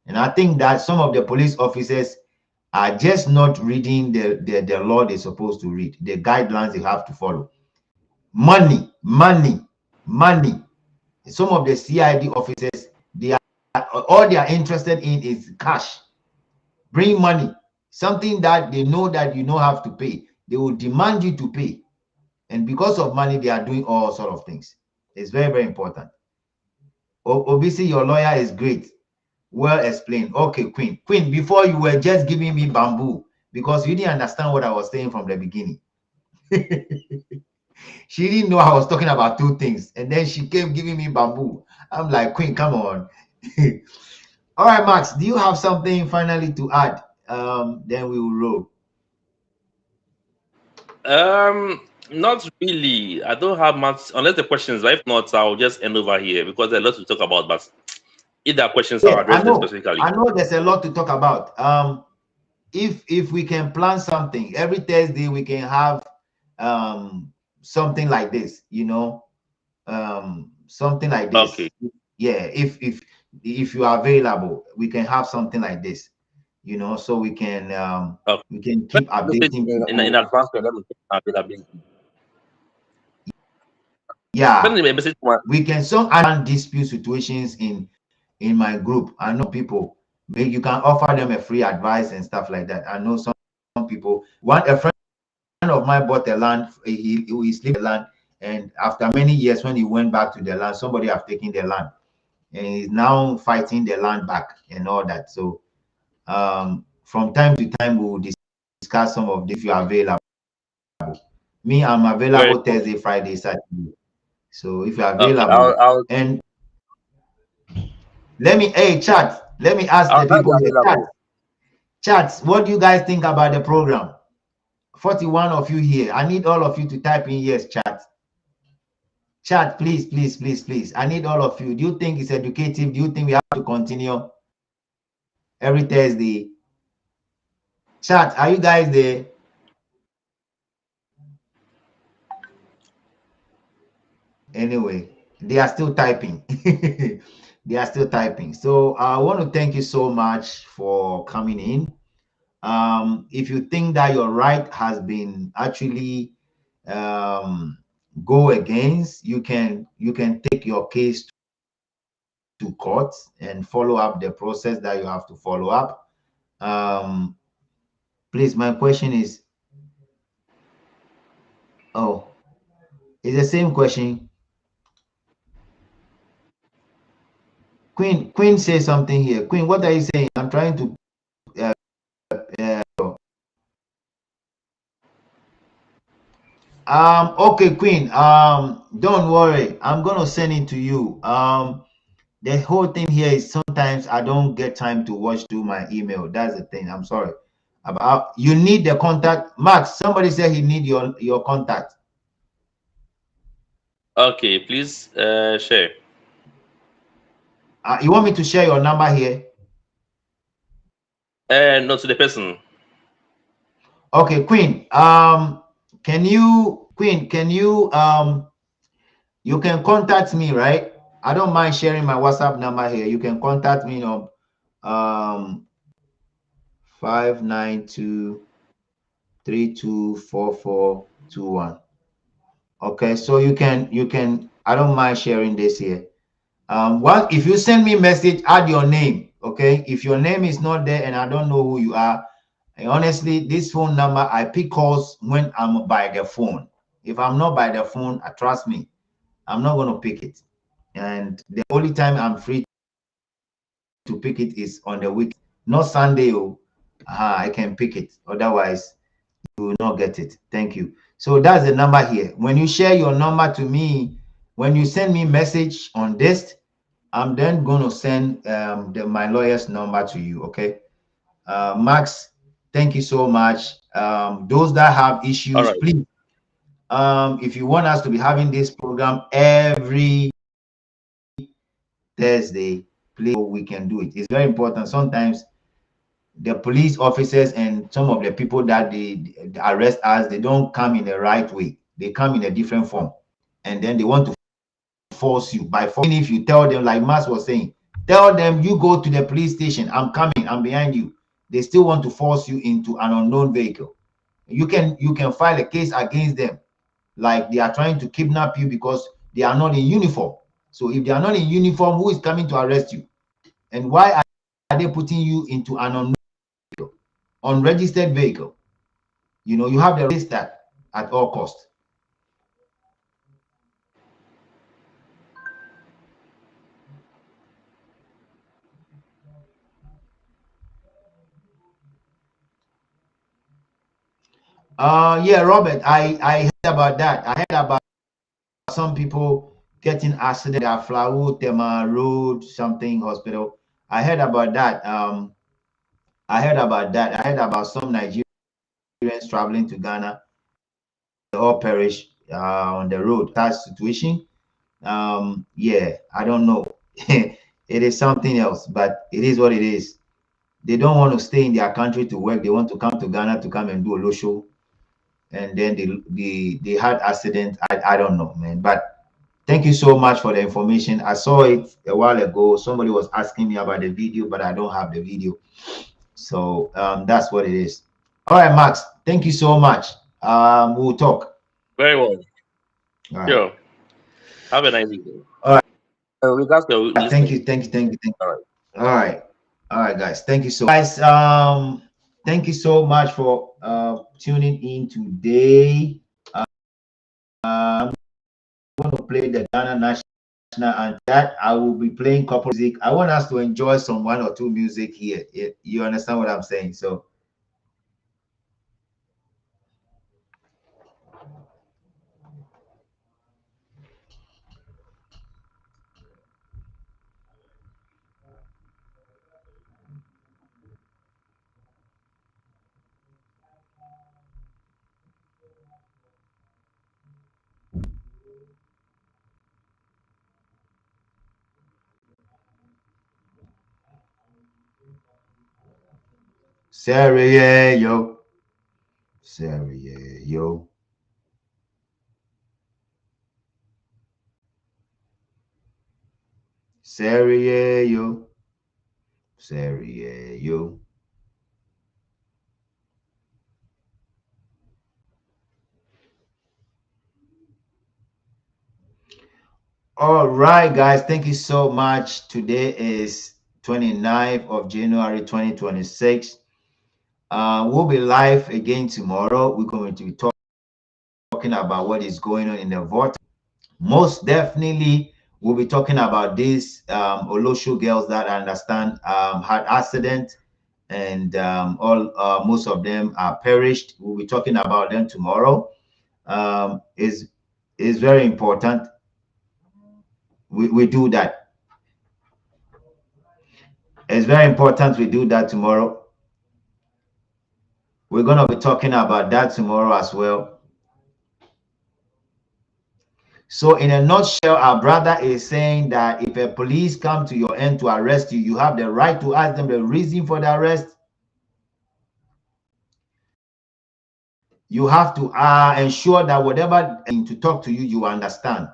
And I think that some of the police officers are just not reading the law they're supposed to read, the guidelines they have to follow. Money. Some of the CID officers, all they are interested in is cash. Bring money, something that they know that you don't have to pay. They will demand you to pay. And because of money, they are doing all sort of things. It's very, very important. Obviously, your lawyer is great. Well explained. Okay, Queen, before you were just giving me bamboo because you didn't understand what I was saying from the beginning. She didn't know I was talking about two things, and then she came giving me bamboo. I'm like, Queen, come on. All right, Max, do you have something finally to add? Then we will roll. Not really. I don't have much, unless the questions. But if not, I'll just end over here because there's a lot to talk about. But if there are questions, I'll Yeah, address them specifically. I know there's a lot to talk about. If we can plan something every Thursday, we can have something like this, something like this. Okay. Yeah, if you are available, we can have something like this, so Okay. we can Let keep me message updating you in people. advance to let me check availability. Send Yeah, me a message. we can some dispute situations in my group. I know people, maybe you can offer them a free advice and stuff like that. I know some people. A friend of mine bought a land. He slept the land, and after many years, when he went back to the land, somebody have taken the land, and he's now fighting the land back and all that. So from time to time, we will discuss some of this if you are available. Me, I'm Very available cool. Thursday, Friday, Saturday. So if you're Okay. available, and let me ask the I'll be people here. available. Chats, what do you guys think about the program? 41 of you here. I need all of you to type in yes, chat. Chat, please, please, please, please. I need all of you. Do you think it's educative? Do you think we have to continue every Thursday? Chat, are you guys there? Anyway, they are still typing. They are still typing. So I want to thank you so much for coming in. If you think that your right has been actually go against, you can take your case to court and follow up the process that you have to follow up. Please, my question is, oh, it's the same question. Queen say something here. Queen, what are you saying? I'm trying to okay, Queen. Don't worry. I'm gonna send it to you. The whole thing here is sometimes I don't get time to watch through my email. That's the thing. I'm sorry. About you need the contact. Max, somebody said he need your contact. Okay, please share. You want me to share your number here? Not to the person. Okay, Queen. Can you you can contact me, right? I don't mind sharing my WhatsApp number here. You can contact me on 592324421. Okay, so you can I don't mind sharing this here. What if you send me message, add your name. Okay, if your name is not there and I don't know who you are, and honestly, this phone number I pick calls when I'm by the phone. If I'm not by the phone, trust me, I'm not gonna pick it. And the only time I'm free to pick it is on the week, not Sunday. Oh, I can pick it. Otherwise, you will not get it. Thank you. So that's the number here. When you share your number to me, when you send me message on this, I'm then going to send my lawyer's number to you. Okay. Max, thank you so much. Those that have All issues, right. please, if you want us to be having this program every Thursday, please, we can do it. It's very important. Sometimes the police officers and some of the people that they arrest us, they don't come in the right way. They come in a different form, and then they want to force you by forcing. If you tell them, like Mas was saying, tell them you go to the police station, I'm coming, I'm behind you. They still want to force you into an unknown vehicle. You can file a case against them, like they are trying to kidnap you because they are not in uniform. So if they are not in uniform, who is coming to arrest you? And why are they putting you into an unknown unregistered vehicle? You have to resist that at all costs. Yeah, Robert, I heard about that. I heard about some people getting accident at Flower Tema Road, something hospital. I heard about that. I heard about that. I heard about some Nigerians traveling to Ghana all perish on the road. That situation, yeah, I don't know. It is something else, but it is what it is. They don't want to stay in their country to work. They want to come to Ghana to come and do a low show, and then they had accident. I don't know, man. But thank you so much for the information. I saw it a while ago. Somebody was asking me about the video, but I don't have the video. So that's what it is. All right, Max. Thank you so much. We'll talk. Very well. All right. Sure. Have a nice evening. All right. Regards to Thank listening. you. Thank you. Thank you. Thank you. All right. All right. All right, guys. Thank you so guys. Thank you so much for tuning in today. I'm going to play the Ghana national and that I will be playing couple music. I want us to enjoy some one or two music here. You understand what I'm saying? So Serie yo. Serie yo. Serie yo. Serie yo. All right, guys. Thank you so much. Today is 29th of January 2026. We'll be live again tomorrow. We're going to be talking about what is going on in the vortex. Most definitely, we'll be talking about these Olosho girls that I understand had accident and all most of them are perished. We'll be talking about them tomorrow. Is very important. We do that. It's very important we do that tomorrow. We're going to be talking about that tomorrow as well. So in a nutshell, our brother is saying that if a police come to your end to arrest you, you have the right to ask them the reason for the arrest. You have to ensure that whatever to talk to you, you understand.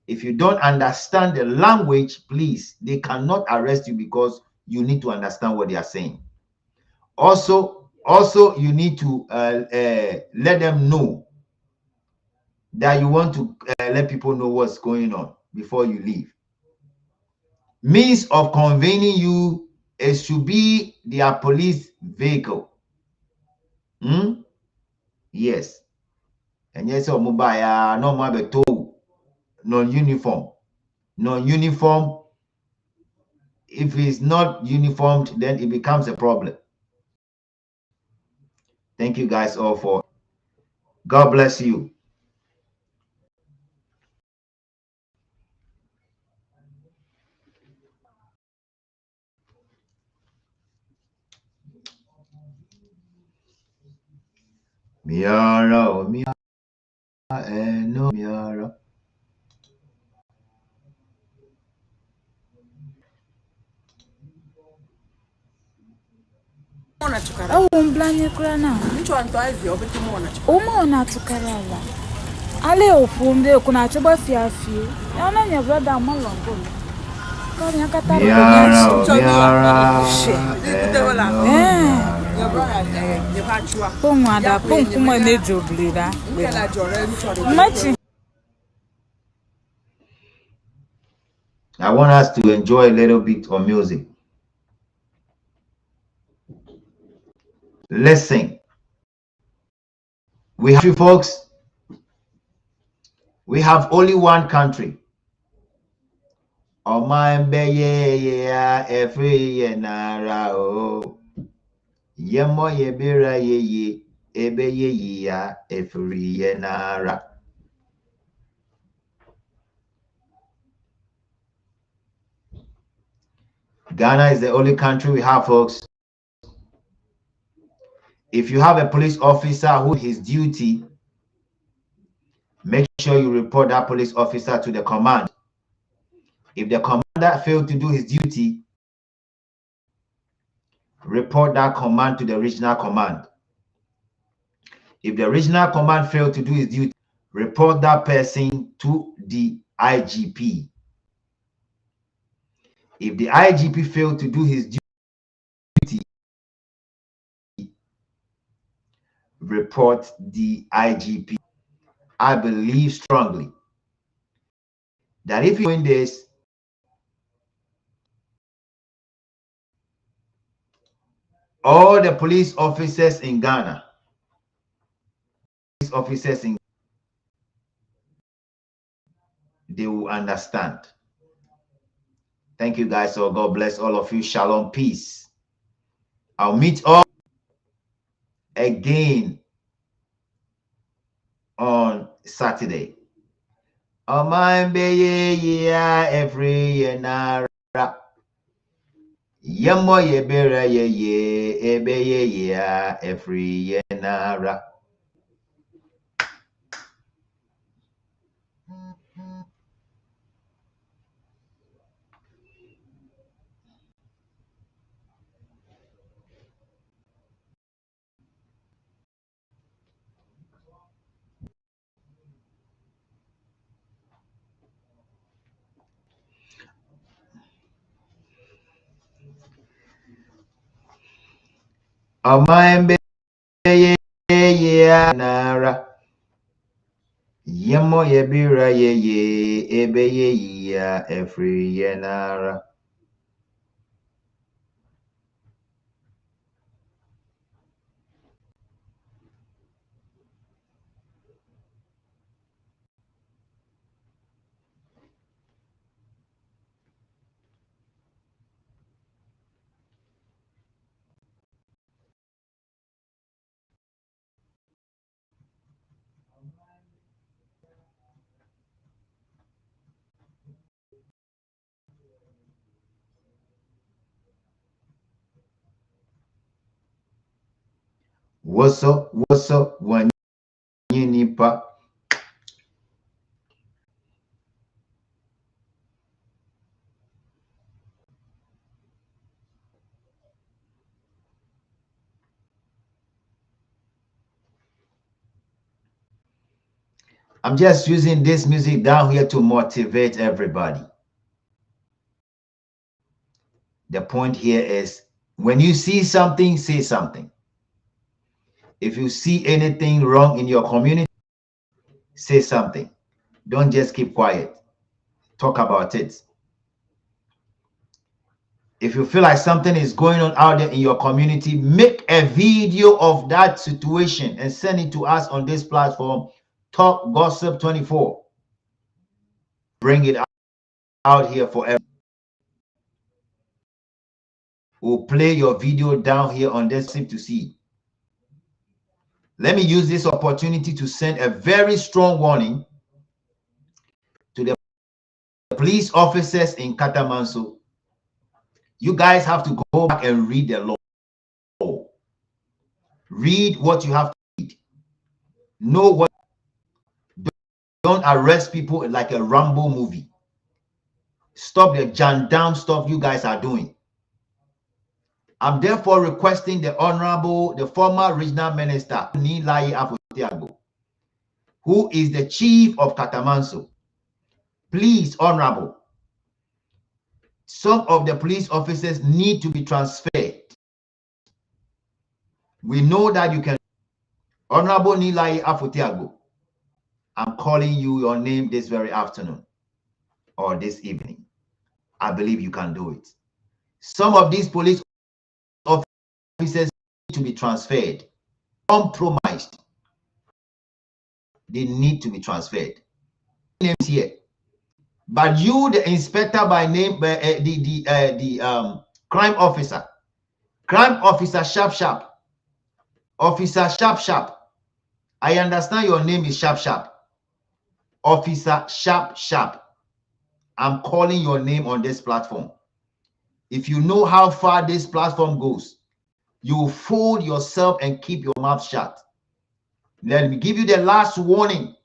If you don't understand the language, please, they cannot arrest you because you need to understand what they are saying. Also, you need to let them know that you want to let people know what's going on before you leave. Means of conveying you, it should be their police vehicle. Yes. And yes, mobile, no more tow, non-uniform. Non-uniform, if it's not uniformed, then it becomes a problem. Thank you guys all for. God bless you. Miara, miara, no miara. Au mblanye kurana. Uma unatukarawa. Ale ufunde kuna choba fiafi. Yaona nya brother malongo. Kani akata Pongwada pongkuma nejoblida. I want us to enjoy a little bit of music. Listen. We have you folks. We have only one country. Oh my yeah, every year nara oh. Yemo yebira ye ebe ye ya every year nara. Ghana is the only country we have, folks. If you have a police officer who his duty make sure you report that police officer to the command. If the commander failed to do his duty, report that command to the regional command. If the regional command failed to do his duty, report that person to the IGP. If the IGP failed to do his duty, report the IGP. I believe strongly that if you're doing this, all the police officers in Ghana, they will understand. Thank you guys. So God bless all of you. Shalom, peace. I'll meet all again on Saturday. Every year. Yemo yebera ye ebe ya every year nara. Amaembe ye nara. Yemo yebera ye ebe ya every year nara. What's up? When you nipa? I'm just using this music down here to motivate everybody. The point here is when you see something, say something. If you see anything wrong in your community, say something. Don't just keep quiet. Talk about it. If you feel like something is going on out there in your community, make a video of that situation and send it to us on this platform, Talk Gossip 24. Bring it out here for everyone. We'll play your video down here on this to see. Let me use this opportunity to send a very strong warning to the police officers in Katamanso. You guys have to go back and read the law. Read what you have to read. Know what. Don't arrest people like a Rambo movie. Stop the jandam stuff you guys are doing. I'm therefore requesting the former regional minister, Nilayi Afotiago, who is the chief of Katamanso. Please, Honorable, some of the police officers need to be transferred. We know that you can. Honorable Nilayi Afotiago, I'm calling you your name this very afternoon or this evening. I believe you can do it. Some of these police officers need to be transferred. Compromised. They need to be transferred. Names here. But you, the inspector by name, crime officer Sharp. Officer Sharp. I understand your name is Sharp. Officer Sharp. I'm calling your name on this platform. If you know how far this platform goes, you fold yourself and keep your mouth shut. Let me give you the last warning.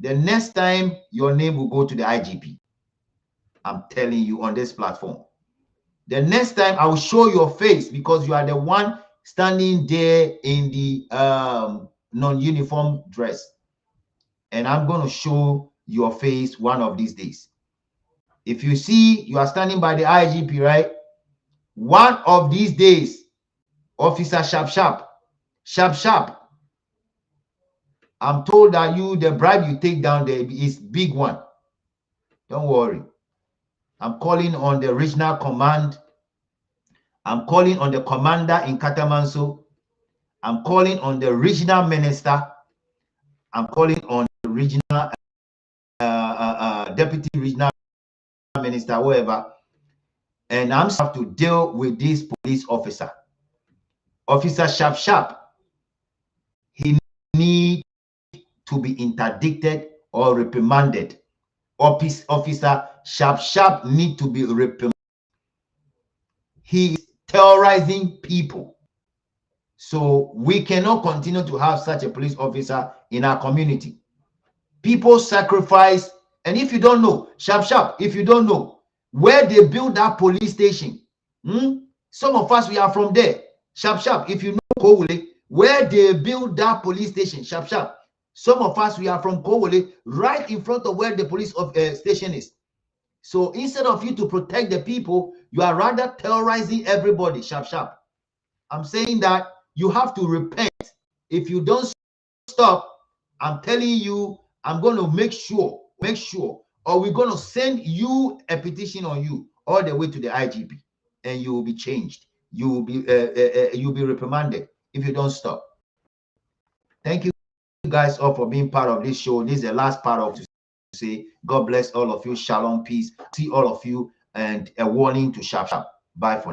the next time your name will go to the IGP. I'm telling you on this platform. The next time I will show your face because you are the one standing there in the non-uniform dress. And I'm going to show your face one of these days. If you see you are standing by the IGP, right? One of these days, Officer Sharp, I'm told that the bribe you take down there is big one. Don't worry. I'm calling on the regional command. I'm calling on the commander in Katamanso. I'm calling on the regional minister. I'm calling on the regional deputy regional minister, whoever. And I'm have to deal with this police officer. Officer Sharp. He needs to be interdicted or reprimanded. Officer Sharp need to be reprimanded. He is terrorizing people. So we cannot continue to have such a police officer in our community. People sacrifice, and if you don't know, Sharp, if you don't know where they built that police station, some of us, we are from there. Sharp, if you know Kowole, where they built that police station, Sharp, some of us, we are from Kowole, right in front of where the police station is. So instead of you to protect the people, you are rather terrorizing everybody, Sharp. I'm saying that you have to repent. If you don't stop, I'm telling you, I'm going to make sure, or we're going to send you a petition on you all the way to the IGP, and you will be changed. You will be reprimanded if you don't stop. Thank you guys all for being part of this show. This is the last part of to say God bless all of you. Shalom, peace. See all of you, and a warning to Sharp. Bye for now.